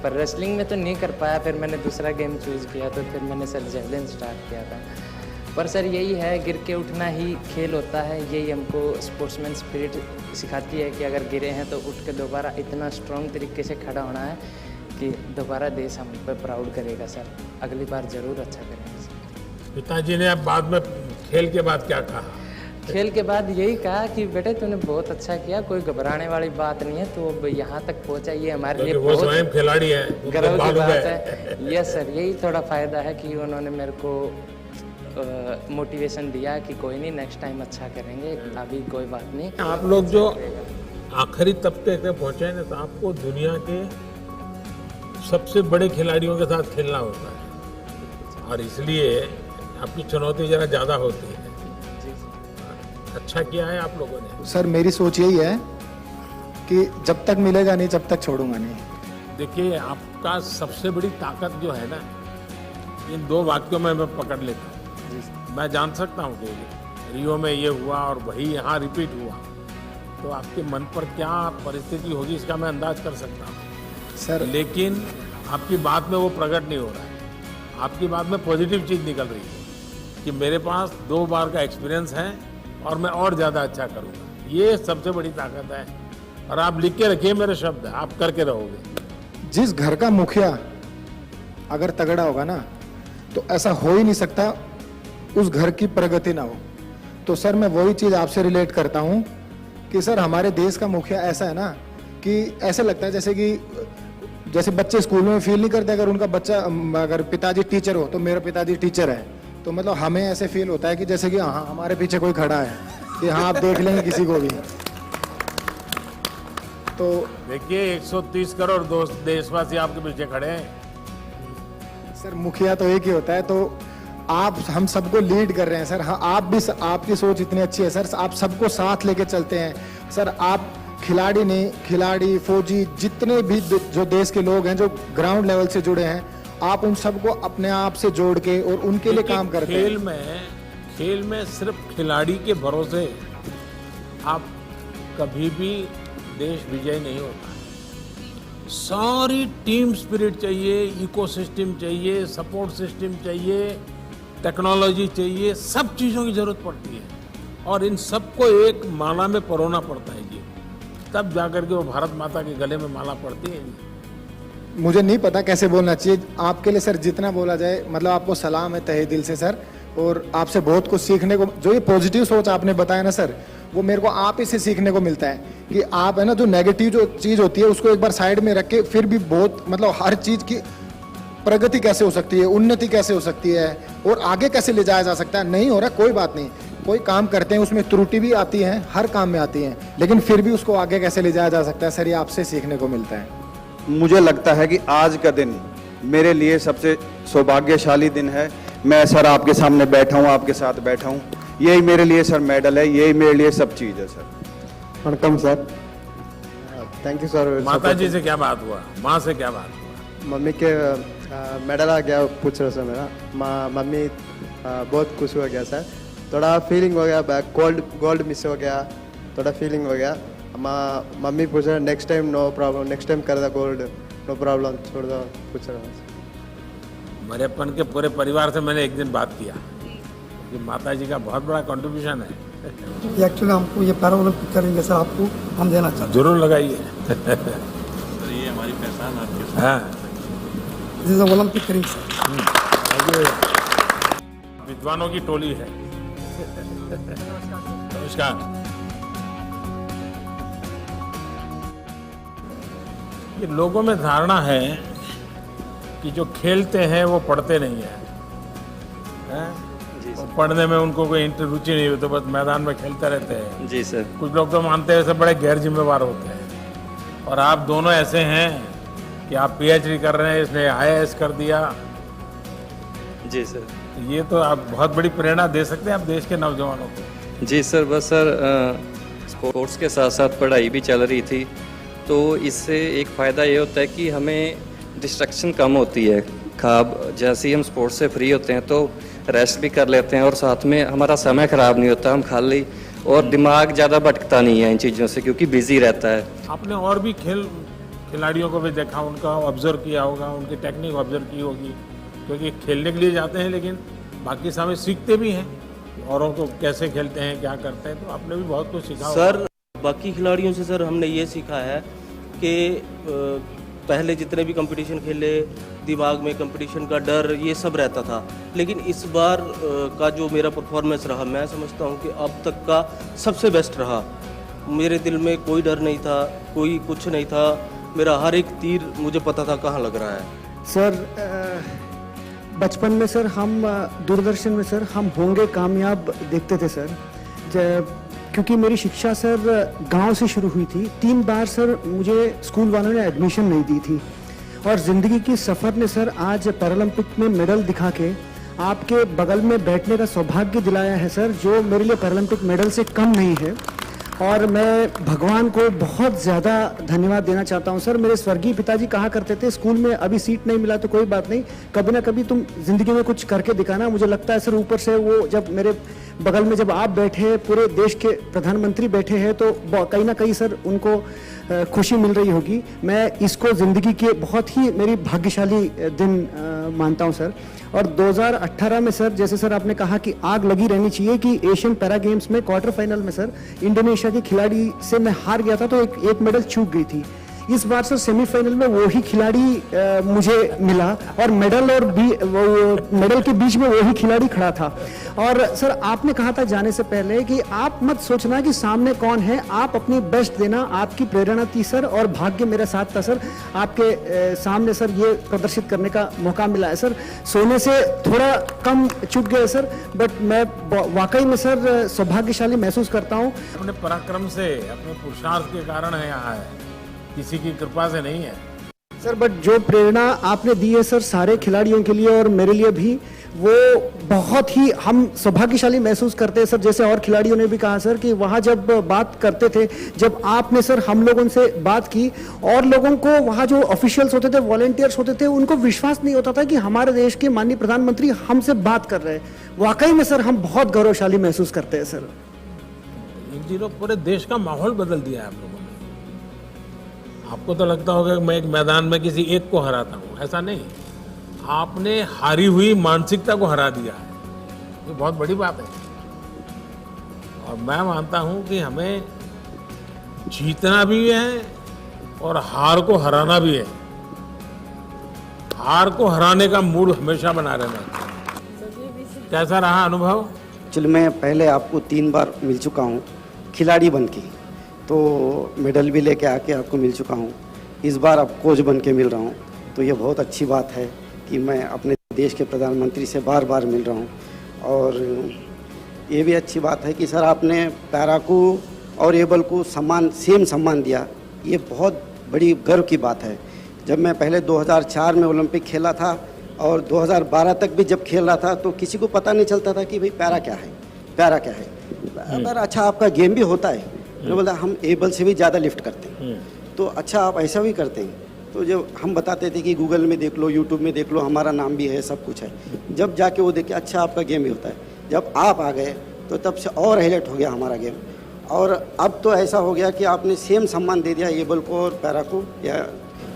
पर रेसलिंग में तो नहीं कर पाया। फिर मैंने दूसरा गेम चूज़ किया, तो फिर मैंने सर जेवलिन स्टार्ट किया था। पर सर यही है, गिर के उठना ही खेल होता है, यही हमको स्पोर्ट्समैन स्पिरिट सिखाती है कि अगर गिरे हैं तो उठ के दोबारा इतना स्ट्रॉन्ग तरीके से खड़ा होना है कि दोबारा देश हम पर प्राउड करेगा सर, अगली बार ज़रूर अच्छा करेंगे सर। पिताजी ने अब बाद में खेल के बाद क्या कहा? खेल के बाद यही कहा कि बेटे तूने बहुत अच्छा किया, कोई घबराने वाली बात नहीं है, तो अब यहाँ तक पहुँचा, ये हमारे लिए वो स्वयं खिलाड़ी है, गर्व की बात है। यस सर, यही थोड़ा फ़ायदा है कि उन्होंने मेरे को मोटिवेशन दिया कि कोई नहीं, नेक्स्ट टाइम अच्छा करेंगे, अभी कोई बात नहीं। आप लोग जो आखिरी तबके तक पहुँचे हैं, तो आपको दुनिया के सबसे बड़े खिलाड़ियों के साथ खेलना होता है, और इसलिए आपकी चुनौती जरा ज़्यादा होती है। अच्छा किया है आप लोगों ने। सर मेरी सोच यही है कि जब तक मिलेगा नहीं, जब तक छोड़ूंगा नहीं। देखिए आपका सबसे बड़ी ताकत जो है ना, इन 2 वाक्यों में मैं पकड़ लेता हूँ। मैं जान सकता हूँ कि रियो में ये हुआ और वही यहाँ रिपीट हुआ, तो आपके मन पर क्या परिस्थिति होगी इसका मैं अंदाज कर सकता हूँ सर। लेकिन आपकी बात में वो प्रकट नहीं हो रहा है। आपकी बात में पॉजिटिव चीज़ निकल रही है कि मेरे पास 2 बार का एक्सपीरियंस है और मैं और ज़्यादा अच्छा करूँगा। ये सबसे बड़ी ताकत है, और आप लिख के रखिए मेरे शब्द, आप करके रहोगे। जिस घर का मुखिया अगर तगड़ा होगा ना, तो ऐसा हो ही नहीं सकता उस घर की प्रगति ना हो। तो सर मैं वही चीज़ आपसे रिलेट करता हूँ कि सर हमारे देश का मुखिया ऐसा है ना कि ऐसे लगता है जैसे बच्चे स्कूल में फील नहीं करते, अगर उनका बच्चा, अगर पिताजी टीचर हो तो मेरा पिताजी टीचर है, तो मतलब हमें ऐसे फील होता है कि जैसे कि हाँ हमारे पीछे कोई खड़ा है, कि हाँ आप देख लेंगे किसी को भी। तो देखिए 130 करोड़ देशवासी आपके पीछे खड़े हैं। सर मुखिया तो एक ही होता है, तो आप हम सबको लीड कर रहे हैं सर। हाँ आप भी, आपकी सोच इतनी अच्छी है सर, आप सबको साथ लेके चलते हैं सर। आप खिलाड़ी नहीं, खिलाड़ी, फौजी, जितने भी जो देश के लोग हैं जो ग्राउंड लेवल से जुड़े हैं, आप उन सबको अपने आप से जोड़ के और उनके लिए काम करते हैं। खेल में सिर्फ खिलाड़ी के भरोसे आप कभी भी देश विजय नहीं होता। सारी टीम स्पिरिट चाहिए, इकोसिस्टम चाहिए, सपोर्ट सिस्टम चाहिए, टेक्नोलॉजी चाहिए, सब चीज़ों की जरूरत पड़ती है, और इन सबको एक माला में परोना पड़ता है जी, तब जाकर के वो भारत माता के गले में माला पड़ती है जी। मुझे नहीं पता कैसे बोलना चाहिए आपके लिए सर, जितना बोला जाए, मतलब आपको सलाम है तहे दिल से सर, और आपसे बहुत कुछ सीखने को, जो ये पॉजिटिव सोच आपने बताया ना सर, वो मेरे को आप ही से सीखने को मिलता है कि आप है ना, जो नेगेटिव जो चीज़ होती है उसको एक बार साइड में रख के फिर भी बहुत मतलब हर चीज़ की प्रगति कैसे हो सकती है, उन्नति कैसे हो सकती है और आगे कैसे ले जाया जा सकता है। नहीं हो रहा कोई बात नहीं, कोई काम करते हैं उसमें त्रुटि भी आती है, हर काम में आती है, लेकिन फिर भी उसको आगे कैसे ले जाया जा सकता है, सर ये आपसे सीखने को मिलता है। मुझे लगता है कि आज का दिन मेरे लिए सबसे सौभाग्यशाली दिन है। मैं सर आपके सामने बैठा हूँ, आपके साथ बैठा हूँ, यही मेरे लिए सर मेडल है, यही मेरे लिए सब चीज़ है sir. वणकम sir, thank you sir. माता जी से क्या बात हुआ, माँ से क्या बात हुआ? मम्मी के मेडल आ गया पूछ रहे सर मेरा, मम्मी बहुत खुश हो गया सर, थोड़ा फीलिंग हो गया, गोल्ड मिस हो गया, थोड़ा फीलिंग हो गया। मम्मी पूछ रहे next time no problem, next time कर दो गोल्ड, नो प्रॉब्लम, छोड़ दो, पूछ रहा। मेरेपन के पूरे परिवार से मैंने एक दिन बात किया कि माता जी का बहुत बड़ा कंट्रीब्यूशन है। एक्चुअली हमको ये पैरा ओलंपिक करेंगे सर, आपको हम देना चाहते हैं। जरूर लगाइए। सर ये हमारी पहचान आपके साथ। हाँ, दिस इज ओलंपिक करेंगे सर। विद्वानों की टोली है। नमस्कार। ये लोगों में धारणा है कि जो खेलते हैं वो पढ़ते नहीं है, और पढ़ने में उनको कोई रुचि नहीं होती, तो बस मैदान में खेलते रहते हैं। जी सर। कुछ लोग तो मानते हैं सब बड़े गैर जिम्मेवार होते हैं, और आप दोनों ऐसे हैं कि आप पीएचडी कर रहे हैं, इसने आईएएस कर दिया। जी सर। ये तो आप बहुत बड़ी प्रेरणा दे सकते हैं आप देश के नौजवानों को। जी सर, बस सर स्पोर्ट्स के साथ साथ पढ़ाई भी चल रही थी, तो इससे एक फ़ायदा ये होता है कि हमें डिस्ट्रक्शन कम होती है। खाब जैसे ही हम स्पोर्ट्स से फ्री होते हैं तो रेस्ट भी कर लेते हैं, और साथ में हमारा समय ख़राब नहीं होता, हम खाली और दिमाग ज़्यादा भटकता नहीं है इन चीज़ों से, क्योंकि बिजी रहता है। आपने और भी खिलाड़ियों को भी देखा, उनका ऑब्जर्व किया होगा, उनकी टेक्निक ऑब्जर्व की होगी, क्योंकि खेलने के लिए जाते हैं लेकिन बाकी समय सीखते भी हैं, औरों को कैसे खेलते हैं, क्या करते हैं, तो आपने भी बहुत कुछ सीखा होगा। सर बाकी खिलाड़ियों से सर हमने ये सीखा है कि पहले जितने भी कंपटीशन खेले, दिमाग में कंपटीशन का डर ये सब रहता था, लेकिन इस बार का जो मेरा परफॉर्मेंस रहा, मैं समझता हूँ कि अब तक का सबसे बेस्ट रहा। मेरे दिल में कोई डर नहीं था, कोई कुछ नहीं था, मेरा हर एक तीर मुझे पता था कहाँ लग रहा है। सर बचपन में सर हम दूरदर्शन में सर हम होंगे कामयाब देखते थे सर, क्योंकि मेरी शिक्षा सर गांव से शुरू हुई थी। 3 बार सर मुझे स्कूल वालों ने एडमिशन नहीं दी थी, और ज़िंदगी की सफ़र ने सर आज पैरालंपिक में मेडल दिखा के आपके बगल में बैठने का सौभाग्य दिलाया है सर, जो मेरे लिए पैरालंपिक मेडल से कम नहीं है। और मैं भगवान को बहुत ज़्यादा धन्यवाद देना चाहता हूँ सर। मेरे स्वर्गीय पिताजी कहा करते थे, स्कूल में अभी सीट नहीं मिला तो कोई बात नहीं, कभी ना कभी तुम ज़िंदगी में कुछ करके दिखाना। मुझे लगता है सर ऊपर से वो जब मेरे बगल में जब आप बैठे, पूरे देश के प्रधानमंत्री बैठे हैं, तो कहीं ना कहीं सर उनको खुशी मिल रही होगी। मैं इसको ज़िंदगी के बहुत ही मेरी भाग्यशाली दिन मानता हूँ सर। और 2018 में सर, जैसे सर आपने कहा कि आग लगी रहनी चाहिए कि एशियन पैरा गेम्स में क्वार्टर फाइनल में सर इंडोनेशिया के खिलाड़ी से मैं हार गया था, तो एक मेडल चूक गई थी। इस बार सर सेमीफाइनल में वही खिलाड़ी मुझे मिला, और मेडल के बीच में वही खिलाड़ी खड़ा था। और सर आपने कहा था जाने से पहले कि आप मत सोचना कि सामने कौन है, आप अपनी बेस्ट देना, आपकी प्रेरणा थी सर, और भाग्य मेरा साथ था सर। आपके सामने सर ये प्रदर्शित करने का मौका मिला है सर। सोने से थोड़ा कम चूक गए सर, बट मैं वाकई में सर सौभाग्यशाली महसूस करता हूँ। अपने पराक्रम से, अपने पुरुषार्थ के कारण है यहाँ है, किसी की कृपा से नहीं है सर। बट जो प्रेरणा आपने दी है सर सारे खिलाड़ियों के लिए और मेरे लिए भी, वो बहुत ही हम सौभाग्यशाली महसूस करते हैं सर। जैसे और खिलाड़ियों ने भी कहा सर कि वहाँ जब बात करते थे, जब आपने सर हम लोगों से बात की, और लोगों को वहाँ जो ऑफिशियल्स होते थे, वॉलंटियर्स होते थे, उनको विश्वास नहीं होता था कि हमारे देश के माननीय प्रधानमंत्री हमसे बात कर रहे हैं। वाकई में सर हम बहुत गौरवशाली महसूस करते हैं सर। इन दिनों पूरे देश का माहौल बदल दिया है आप लोगों ने। आपको तो लगता होगा कि मैं एक मैदान में किसी एक को हराता हूँ, ऐसा नहीं, आपने हारी हुई मानसिकता को हरा दिया है, ये बहुत बड़ी बात है। और मैं मानता हूँ कि हमें जीतना भी है और हार को हराना भी है। हार को हराने का मूड हमेशा बना रहना चाहिए। कैसा रहा अनुभव? एक्चुअली मैं पहले आपको 3 बार मिल चुका हूँ, खिलाड़ी बन के, तो मेडल भी लेके आके आपको मिल चुका हूँ। इस बार अब कोच बन के मिल रहा हूँ, तो ये बहुत अच्छी बात है कि मैं अपने देश के प्रधानमंत्री से बार बार मिल रहा हूँ। और ये भी अच्छी बात है कि सर आपने पैरा को और एबल को सेम सम्मान दिया, ये बहुत बड़ी गर्व की बात है। जब मैं पहले 2004 में ओलंपिक खेला था और 2012 तक भी जब खेल रहा था तो किसी को पता नहीं चलता था कि भाई पैरा क्या है, पैरा क्या है। अगर अच्छा आपका गेम भी होता है, मैंने बोला हम एबल से भी ज़्यादा लिफ्ट करते हैं, तो अच्छा आप ऐसा भी करते हैं। तो जब हम बताते थे कि गूगल में देख लो, यूट्यूब में देख लो, हमारा नाम भी है, सब कुछ है। जब जाके वो देखे अच्छा आपका गेम भी होता है, जब आप आ गए तो तब से और हाईलाइट हो गया हमारा गेम। और अब तो ऐसा हो गया कि आपने सेम सम्मान दे दिया एबल को और पैरा को,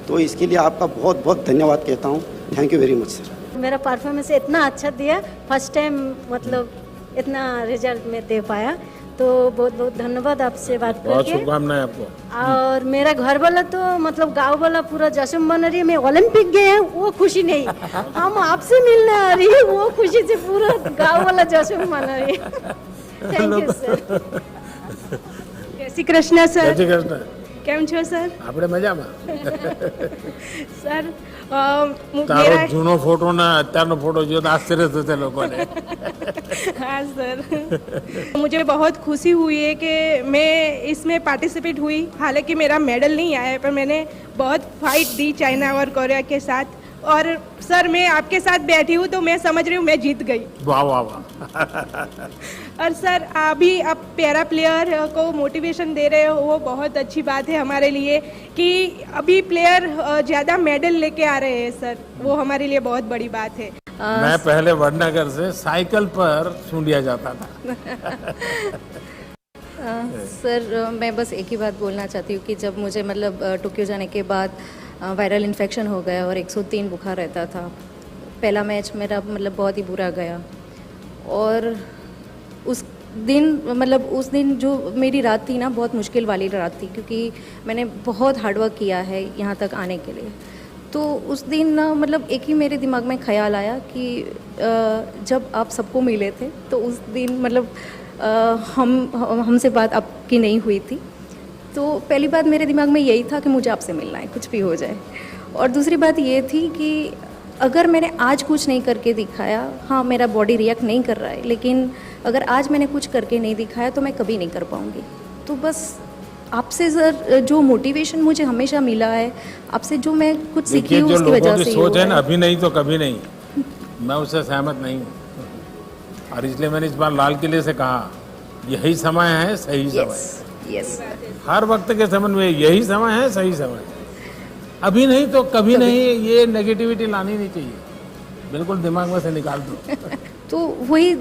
तो इसके लिए आपका बहुत बहुत धन्यवाद कहता हूँ। Thank you very much sir. मेरा परफॉर्मेंस इतना अच्छा दिया, फर्स्ट टाइम मतलब इतना रिजल्ट में दे पाया, तो बहुत बहुत धन्यवाद आपसे बात करके। बहुत शुभकामनाएं आपको। और मेरा घर वाला तो मतलब गांव वाला पूरा जश्न मना रही है, मैं ओलंपिक गए हैं वो खुशी नहीं, हम आपसे मिलने आ रही है वो खुशी से पूरा गांव वाला जश्न मना रही है। Thank you sir. जय श्री कृष्ण सर। जय श्री कृष्ण। કેમ છો સર? આપણે મજામાં સર તારો જૂનો ફોટો ને અત્યારનો ફોટો જો તો આશ્ચર્ય થશે લોકોને। हाँ सर, मुझे बहुत खुशी हुई है कि मैं इसमें पार्टिसिपेट हुई। हालांकि मेरा मेडल नहीं आया है, पर मैंने बहुत फाइट दी चाइना और कोरिया के साथ। और सर मैं आपके साथ बैठी हूँ तो मैं समझ रही हूँ मैं जीत गई। वाह वाह वाह। और सर अभी आप पैरा प्लेयर को मोटिवेशन दे रहे हो, वो बहुत अच्छी बात है हमारे लिए कि अभी प्लेयर ज़्यादा मेडल लेके आ रहे हैं सर, वो हमारे लिए बहुत बड़ी बात है। मैं पहले वडनगर से साइकिल पर सूंढिया जाता था। सर मैं बस एक ही बात बोलना चाहती हूँ कि जब मुझे मतलब टोक्यो जाने के बाद वायरल इन्फेक्शन हो गया और 103 बुखार रहता था, पहला मैच मेरा मतलब बहुत ही बुरा गया। और उस दिन जो मेरी रात थी ना, बहुत मुश्किल वाली रात थी, क्योंकि मैंने बहुत हार्डवर्क किया है यहाँ तक आने के लिए। तो उस दिन ना मतलब एक ही मेरे दिमाग में ख्याल आया कि जब आप सबको मिले थे तो उस दिन मतलब हमसे बात आपकी नहीं हुई थी, तो पहली बात मेरे दिमाग में यही था कि मुझे आपसे मिलना है, कुछ भी हो जाए। और दूसरी बात ये थी कि अगर मैंने आज कुछ नहीं करके दिखाया, हाँ मेरा बॉडी रिएक्ट नहीं कर रहा है, लेकिन अगर आज मैंने कुछ करके नहीं दिखाया तो मैं कभी नहीं कर पाऊँगी। तो बस आपसे सर जो मोटिवेशन मुझे हमेशा मिला है, आपसे जो मैं कुछ सीखी हूँ उसकी वजह से सोच है ना, अभी नहीं तो कभी नहीं, मैं उससे सहमत नहीं हूँ। और इसलिए मैंने इस बार लाल किले से कहा यही समय है, सही समय। यस हर वक्त के संबंध में यही समय है, सही समय। अभी नहीं तो कभी नहीं, ये नेगेटिविटी लानी नहीं चाहिए, बिल्कुल दिमाग में से निकाल दो। तो वही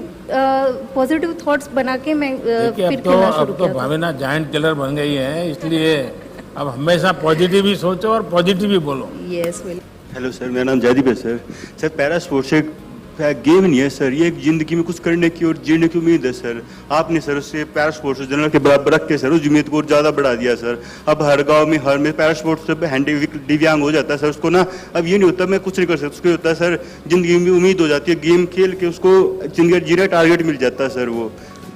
पॉजिटिव थॉट्स बना के मैं फिर खेलना शुरू किया। अब तो भावना जायंट किलर बन गई है, इसलिए अब हमेशा पॉजिटिव ही सोचो और पॉजिटिव ही बोलो। Yes will. हेलो सर, मेरा नाम जयदीप है सर। सर पैरा स्पोर्ट्स एक गेम नहीं है सर, ये एक जिंदगी में कुछ करने की और जीने की उम्मीद है सर। आपने सर उससे पैरा स्पोर्ट्स जनरल के बराबर रख के सर उस उम्मीद को ज़्यादा बढ़ा दिया सर। अब हर गांव में हर में पैरा स्पोर्ट्स से दिव्यांग हो जाता है सर, उसको ना अब ये नहीं होता मैं कुछ नहीं कर सकता, उसको होता है सर जिंदगी में उम्मीद हो जाती है, गेम खेल के उसको जिंदगी जीरा टारगेट मिल जाता है सर। वो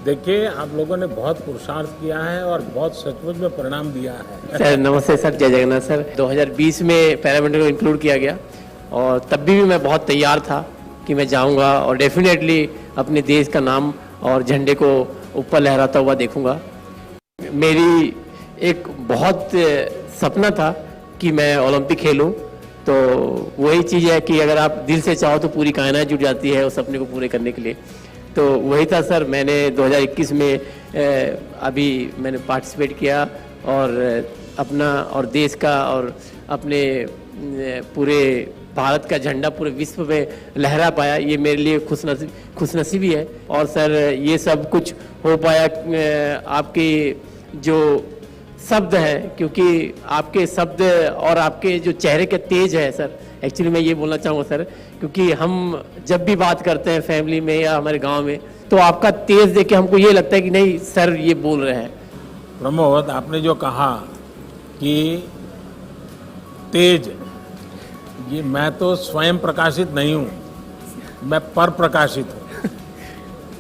देखिए आप लोगों ने बहुत पुरुषार्थ किया है और बहुत सचमुच में परिणाम दिया है। सर नमस्ते सर, जय जगन्नाथ सर। 2020 में पैरामिलिट्री को इंक्लूड किया गया और तब भी मैं बहुत तैयार था कि मैं जाऊंगा और डेफिनेटली अपने देश का नाम और झंडे को ऊपर लहराता हुआ देखूंगा। मेरी एक बहुत सपना था कि मैं ओलंपिक खेलूं, तो वही चीज़ है कि अगर आप दिल से चाहो तो पूरी कायनात जुट जाती है उस सपने को पूरे करने के लिए। तो वही था सर, मैंने 2021 में अभी मैंने पार्टिसिपेट किया और अपना और देश का और अपने पूरे भारत का झंडा पूरे विश्व में लहरा पाया, ये मेरे लिए खुशनसीबी है। और सर ये सब कुछ हो पाया आपके जो शब्द हैं, क्योंकि आपके शब्द और आपके जो चेहरे के तेज है सर, एक्चुअली मैं ये बोलना चाहूँगा सर, क्योंकि हम जब भी बात करते हैं फैमिली में या हमारे गांव में, तो आपका तेज देख के हमको ये लगता है कि नहीं सर ये बोल रहे हैं। प्रमोद, आपने जो कहा कि तेज, ये मैं तो स्वयं प्रकाशित नहीं हूँ, मैं पर प्रकाशित हूँ।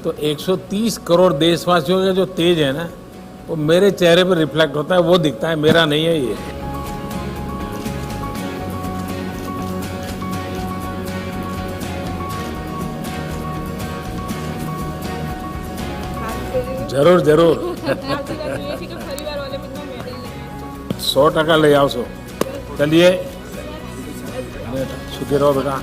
तो 130 करोड़ देशवासियों का जो तेज है ना, वो मेरे चेहरे पर रिफ्लेक्ट होता है, वो दिखता है, मेरा नहीं है ये। जरूर जरूर 100% ले आओ। चलिए सुखी रहो बेटा।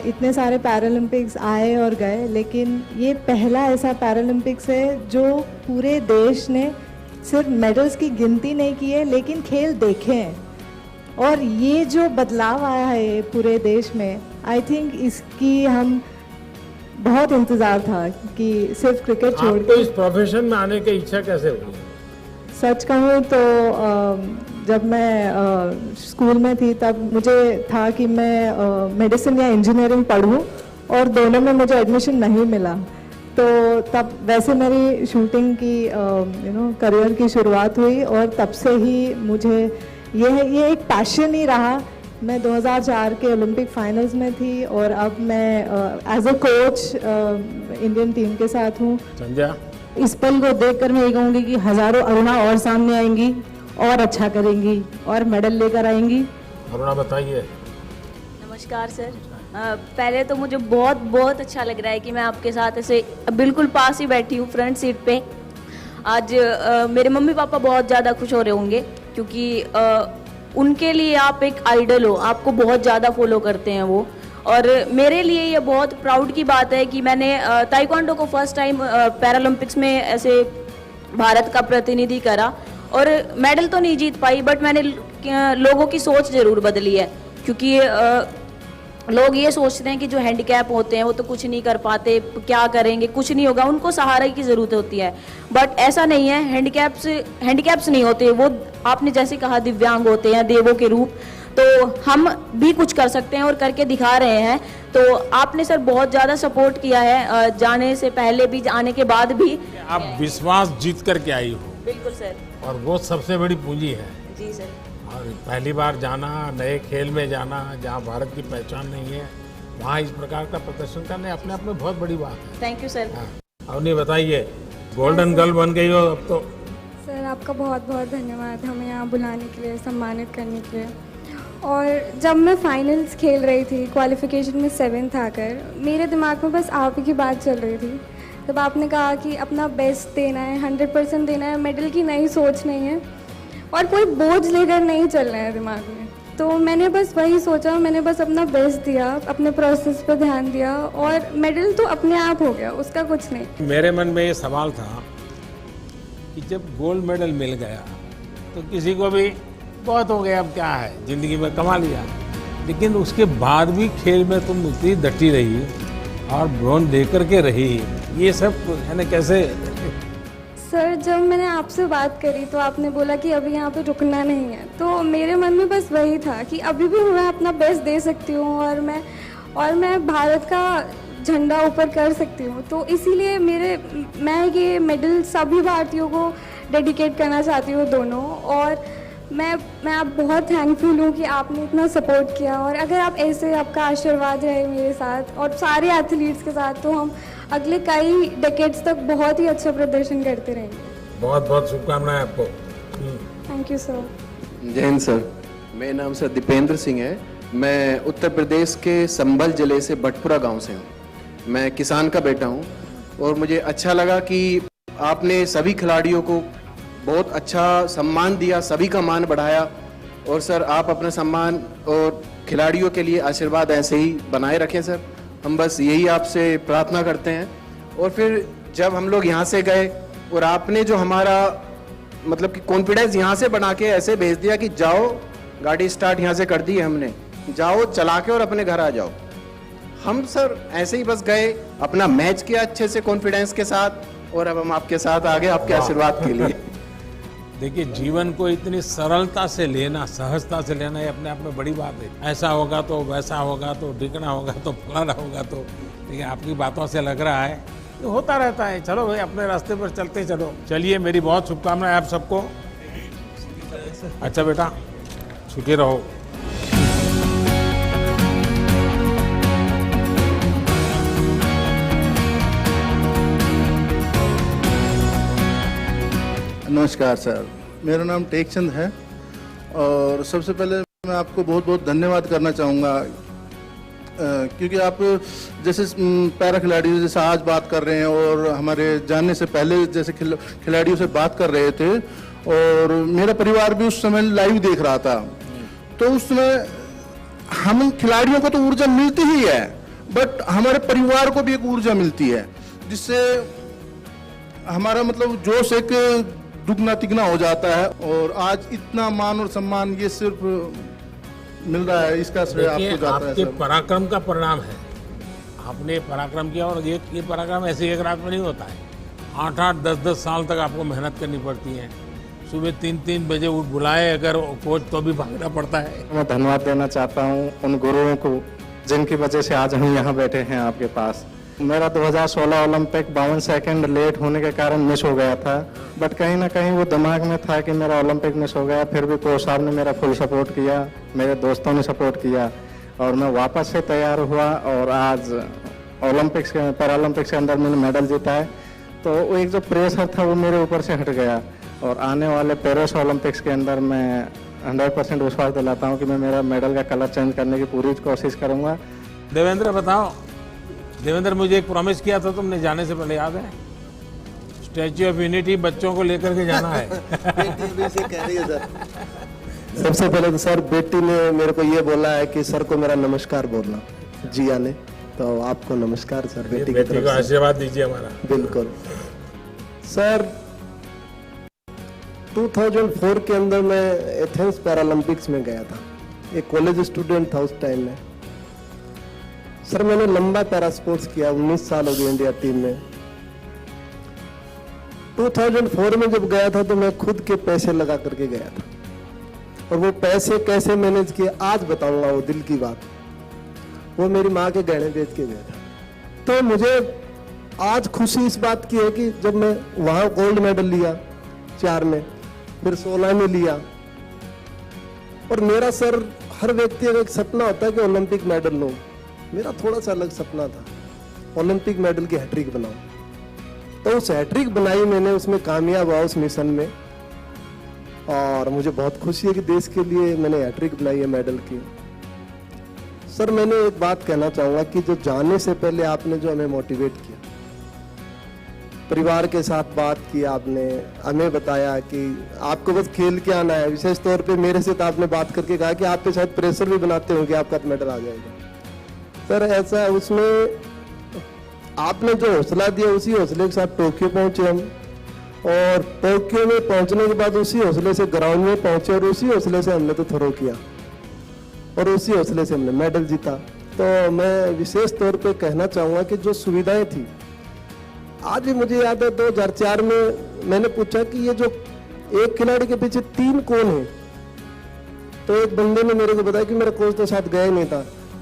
इतने सारे पैरालंपिक्स आए और गए, लेकिन ये पहला ऐसा पैरालंपिक्स है जो पूरे देश ने सिर्फ मेडल्स की गिनती नहीं की है लेकिन खेल देखे हैं। और ये जो बदलाव आया है पूरे देश में, आई थिंक इसकी हम बहुत इंतज़ार था कि सिर्फ क्रिकेट छोड़ आपको इस प्रोफेशन में आने की इच्छा कैसे हुई? सच कहूँ तो जब मैं स्कूल में थी तब मुझे था कि मैं मेडिसिन या इंजीनियरिंग पढूं, और दोनों में मुझे एडमिशन नहीं मिला। तो तब वैसे मेरी शूटिंग की करियर की शुरुआत हुई, और तब से ही मुझे ये एक पैशन ही रहा। मैं 2004 के ओलंपिक फाइनल्स में थी, और अब मैं as a coach Indian team के साथ हूँ। संध्या, इस पल को देखकर मैं ये कहूँगी कि हजारों अरुणा और सामने आएंगी और अच्छा करेंगी और मेडल लेकर आएंगी। अरुणा बताइए। नमस्कार सर। पहले तो मुझे बहुत बहुत अच्छा लग रहा है कि मैं आपके साथ ऐसे बिल्कुल पास ही बैठी हूँ, फ्रंट सीट पे। आज मेरे मम्मी पापा बहुत ज़्यादा खुश हो रहे होंगे, क्योंकि उनके लिए आप एक आइडल हो, आपको बहुत ज़्यादा फॉलो करते हैं वो। और मेरे लिए ये बहुत प्राउड की बात है कि मैंने ताइक्वांडो को फर्स्ट टाइम पैरालंपिक्स में ऐसे भारत का प्रतिनिधि करा, और मेडल तो नहीं जीत पाई, बट मैंने लोगों की सोच ज़रूर बदली है। क्योंकि लोग ये सोचते हैं कि जो हैंडीकैप होते हैं वो तो कुछ नहीं कर पाते, क्या करेंगे, कुछ नहीं होगा, उनको सहारे की ज़रूरत होती है। बट ऐसा नहीं है, हैंडीकैप्स नहीं होते वो, आपने जैसे कहा दिव्यांग होते हैं, देवों के रूप। तो हम भी कुछ कर सकते हैं और करके दिखा रहे हैं। तो आपने सर बहुत ज़्यादा सपोर्ट किया है, जाने से पहले भी, आने के बाद भी। आप विश्वास जीत करके आई हो। बिल्कुल सर। और वो सबसे बड़ी पूंजी है। जी सर। और पहली बार जाना, नए खेल में जाना, जहाँ भारत की पहचान नहीं है, वहाँ इस प्रकार का प्रदर्शन करने अपने आप में बहुत बड़ी बात है। Thank you sir. अवनी बताइए, गोल्डन गर्ल बन गई हो अब तो। सर आपका बहुत बहुत धन्यवाद हमें यहाँ बुलाने के लिए, सम्मानित करने के लिए। और जब मैं फाइनल्स खेल रही थी, क्वालिफिकेशन में 7th आकर, मेरे दिमाग में बस आप ही की बात चल रही थी। तब आपने कहा कि अपना बेस्ट देना है, 100% देना है, मेडल की नई सोच नहीं है और कोई बोझ लेकर नहीं चलना है दिमाग में। तो मैंने बस वही सोचा, मैंने बस अपना बेस्ट दिया, अपने प्रोसेस पर ध्यान दिया, और मेडल तो अपने आप हो गया, उसका कुछ नहीं। मेरे मन में ये सवाल था कि जब गोल्ड मेडल मिल गया तो किसी को भी बहुत हो गया, अब क्या है, जिंदगी में कमा लिया। लेकिन उसके बाद भी खेल में तुम उतनी डटी रही और ब्रोंज लेकर के रही, ये सब यानी कैसे? सर जब मैंने आपसे बात करी तो आपने बोला कि अभी यहाँ पे रुकना नहीं है, तो मेरे मन में बस वही था कि अभी भी मैं अपना बेस्ट दे सकती हूँ, और मैं भारत का झंडा ऊपर कर सकती हूँ। तो इसीलिए मैं ये मेडल सभी भारतीयों को डेडिकेट करना चाहती हूँ, दोनों। और मैं आप बहुत थैंकफुल हूँ कि आपने इतना सपोर्ट किया, और अगर आप ऐसे, आपका आशीर्वाद रहे मेरे साथ और सारे एथलीट्स के साथ, तो हम अगले कई डेकेड्स तक बहुत ही अच्छा प्रदर्शन करते रहेंगे। बहुत बहुत शुभकामनाएं आपको। Thank you sir. जय हिंद सर। मेरा नाम सर दीपेंद्र सिंह है। मैं उत्तर प्रदेश के संभल जिले से भटपुरा गांव से हूँ। मैं किसान का बेटा हूँ, और मुझे अच्छा लगा कि आपने सभी खिलाड़ियों को बहुत अच्छा सम्मान दिया, सभी का मान बढ़ाया। और सर आप अपना सम्मान और खिलाड़ियों के लिए आशीर्वाद ऐसे ही बनाए रखें सर, हम बस यही आपसे प्रार्थना करते हैं। और फिर जब हम लोग यहाँ से गए और आपने जो हमारा मतलब कि कॉन्फिडेंस यहाँ से बना के ऐसे भेज दिया कि जाओ, गाड़ी स्टार्ट यहाँ से कर दी है हमने, जाओ चला के और अपने घर आ जाओ। हम सर ऐसे ही बस गए, अपना मैच किया अच्छे से कॉन्फिडेंस के साथ, और अब हम आपके साथ आगे आपके आशीर्वाद के लिए। देखिए, जीवन को इतनी सरलता से लेना, सहजता से लेना, ये अपने आप में बड़ी बात है। ऐसा होगा तो वैसा होगा तो ढिकना होगा तो फलाना होगा तो, देखिए आपकी बातों से लग रहा है तो होता रहता है। चलो भाई, अपने रास्ते पर चलते चलो। चलिए, मेरी बहुत शुभकामनाएं आप सबको। अच्छा बेटा, सुखी रहो। नमस्कार सर, मेरा नाम टेकचंद है और सबसे पहले मैं आपको बहुत बहुत धन्यवाद करना चाहूँगा क्योंकि आप जैसे पैरा खिलाड़ियों जैसे आज बात कर रहे हैं और हमारे जानने से पहले जैसे खिलाड़ियों से बात कर रहे थे और मेरा परिवार भी उस समय लाइव देख रहा था, तो उस समय हम खिलाड़ियों को तो ऊर्जा मिलती ही है बट हमारे परिवार को भी एक ऊर्जा मिलती है जिससे हमारा मतलब जोश एक दुगना तिगना हो जाता है और आज इतना मान और सम्मान ये सिर्फ मिल रहा है, इसका श्रेय आपको जाता है। आपके पराक्रम का परिणाम है, आपने पराक्रम किया और ये पराक्रम ऐसे एक रात में नहीं होता है। 8-8, 10-10 साल तक आपको मेहनत करनी पड़ती है। सुबह 3-3 बजे उठ बुलाए अगर कोच तो भी भागना पड़ता है। मैं धन्यवाद देना चाहता हूँ उन गुरुओं को जिनकी वजह से आज हम यहाँ बैठे हैं आपके पास। मेरा 2016 ओलंपिक 52 सेकंड लेट होने के कारण मिस हो गया था, बट कहीं ना कहीं वो दिमाग में था कि मेरा ओलंपिक मिस हो गया। फिर भी कोच साहब ने मेरा फुल सपोर्ट किया, मेरे दोस्तों ने सपोर्ट किया और मैं वापस से तैयार हुआ और आज ओलंपिक्स के पैरालंपिक्स के अंदर मैंने मेडल जीता है। तो वो एक जो प्रेशर था वो मेरे ऊपर से हट गया और आने वाले पेरिस ओलंपिक्स के अंदर मैं 100% विश्वास दिलाता हूँ कि मैं मेरा मेडल का कलर चेंज करने की पूरी कोशिश करूँगा। देवेंद्र बताओ, देवेंद्र मुझे एक प्रॉमिस किया था तुमने जाने से पहले, याद है? स्टैच्यू ऑफ यूनिटी बच्चों को लेकर के जाना है। बेटी कह रही है सर। सबसे पहले तो सर बेटी ने मेरे को ये बोला है कि सर को मेरा नमस्कार बोलना, जिया ने, तो आपको नमस्कार सर बेटी की तरफ को आशीर्वाद दीजिए हमारा। बिल्कुल सर। 2004 के अंदर मैं एथेंस पैरालंपिक्स में गया था, एक कॉलेज स्टूडेंट था उस टाइम में। सर मैंने लंबा पैरा स्पोर्ट्स किया, 19 साल हो गए इंडिया टीम में। 2004 में जब गया था तो मैं खुद के पैसे लगा करके गया था और वो पैसे कैसे मैनेज किए आज बताऊंगा, वो दिल की बात। वो मेरी माँ के गहने बेच के गया था। तो मुझे आज खुशी इस बात की है कि जब मैं वहाँ गोल्ड मेडल लिया 4 में, फिर 16 में लिया। और मेरा सर हर व्यक्ति का एक सपना होता है कि ओलंपिक मेडल लो, मेरा थोड़ा सा अलग सपना था, ओलंपिक मेडल की हैट्रिक बनाऊं। तो उस हैट्रिक बनाई मैंने, उसमें कामयाब हुआ उस मिशन में और मुझे बहुत खुशी है कि देश के लिए मैंने हैट्रिक बनाई है मेडल की। सर मैंने एक बात कहना चाहूँगा कि जो जाने से पहले आपने जो हमें मोटिवेट किया, परिवार के साथ बात की आपने, हमें बताया कि आपको बस खेल के आना है। विशेष तौर पे मेरे से तो आपने बात करके कहा कि आप पे शायद प्रेशर भी बनाते हो कि आपका मेडल आ जाएगा। सर ऐसा उसमें आपने जो हौसला दिया उसी हौसले के साथ टोक्यो पहुंचे हम और टोक्यो में पहुंचने के बाद उसी हौसले से ग्राउंड में पहुंचे और उसी हौसले से हमने तो थ्रो किया और उसी हौसले से हमने मेडल जीता। तो मैं विशेष तौर पे कहना चाहूँगा कि जो सुविधाएं थी, आज भी मुझे याद है 2004 में मैंने पूछा कि ये जो एक खिलाड़ी के पीछे 3 कौन है, तो एक बंदे ने मेरे को बताया कि मेरा कोच तो साथ गया ही नहीं था,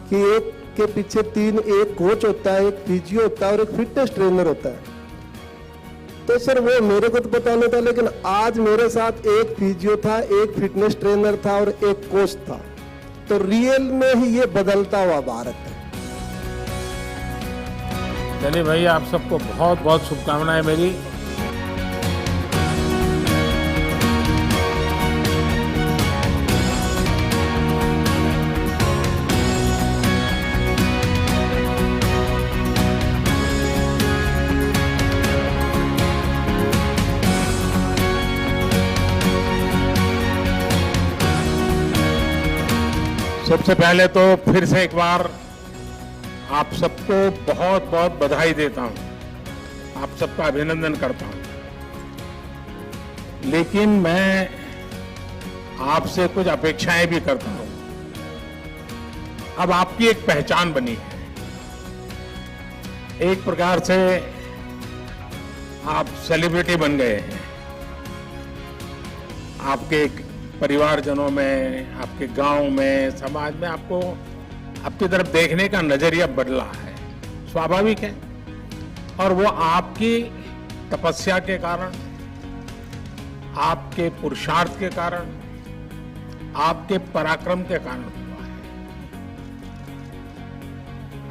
कि एक के पीछे 3, एक कोच होता है, एक फिजियो होता है और एक फिटनेस ट्रेनर होता है। तो सर वो मेरे को तो पता नहीं था, लेकिन आज मेरे साथ एक फिजियो था, एक फिटनेस ट्रेनर था और एक कोच था। तो रियल में ही ये बदलता हुआ भारत है। चलिए भाई, आप सबको बहुत बहुत शुभकामनाएं मेरी। सबसे पहले तो फिर से एक बार आप सबको बहुत बहुत बधाई देता हूं, आप सबका अभिनंदन करता हूं। लेकिन मैं आपसे कुछ अपेक्षाएं भी करता हूं। अब आपकी एक पहचान बनी है, एक प्रकार से आप सेलिब्रिटी बन गए हैं। आपके परिवारजनों में, आपके गांव में, समाज में आपको आपकी तरफ देखने का नजरिया बदला है, स्वाभाविक है। और वो आपकी तपस्या के कारण, आपके पुरुषार्थ के कारण, आपके पराक्रम के कारण हुआ है।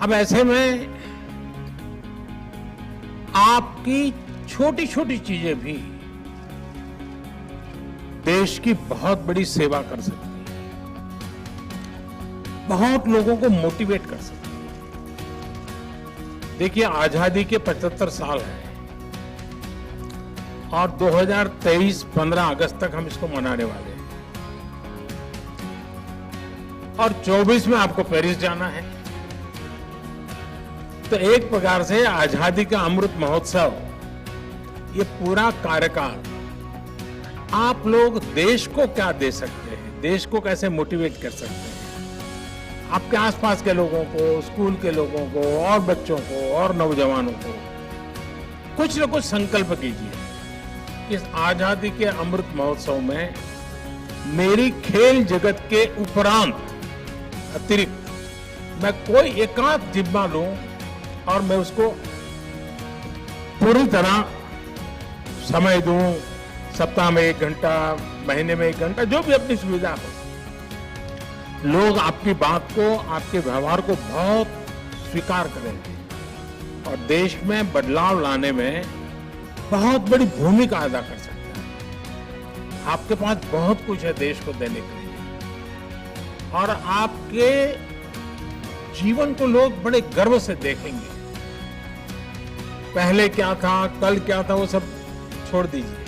अब ऐसे में आपकी छोटी छोटी चीजें भी देश की बहुत बड़ी सेवा कर सकती है, बहुत लोगों को मोटिवेट कर सकती है। देखिए, आजादी के 75 साल हैं और 2023 15 अगस्त तक हम इसको मनाने वाले हैं और 24 में आपको पेरिस जाना है। तो एक प्रकार से आजादी का अमृत महोत्सव, ये पूरा कार्यकाल आप लोग देश को क्या दे सकते हैं, देश को कैसे मोटिवेट कर सकते हैं, आपके आसपास के लोगों को, स्कूल के लोगों को और बच्चों को और नौजवानों को कुछ न कुछ संकल्प कीजिए। इस आजादी के अमृत महोत्सव में मेरी खेल जगत के उपरांत अतिरिक्त मैं कोई एकांत जिम्मा लूं और मैं उसको पूरी तरह समय दूं, सप्ताह में 1 घंटा, महीने में 1 घंटा, जो भी अपनी सुविधा हो। लोग आपकी बात को, आपके व्यवहार को बहुत स्वीकार करेंगे और देश में बदलाव लाने में बहुत बड़ी भूमिका अदा कर सकते हैं। आपके पास बहुत कुछ है देश को देने के लिए और आपके जीवन को लोग बड़े गर्व से देखेंगे। पहले क्या था, कल क्या था, वो सब छोड़ दीजिए।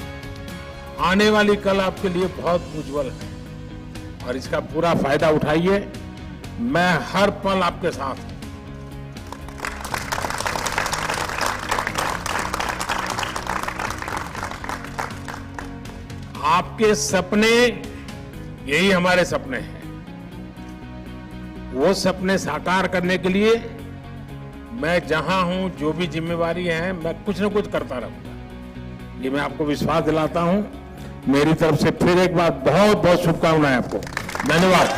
आने वाली कल आपके लिए बहुत उज्जवल है और इसका पूरा फायदा उठाइए। मैं हर पल आपके साथ हूं। आपके सपने, यही हमारे सपने हैं। वो सपने साकार करने के लिए मैं जहां हूं, जो भी जिम्मेवारी है, मैं कुछ न कुछ करता रहूंगा। ये मैं आपको विश्वास दिलाता हूं। मेरी तरफ से फिर एक बार बहुत बहुत शुभकामनाएं आपको। धन्यवाद।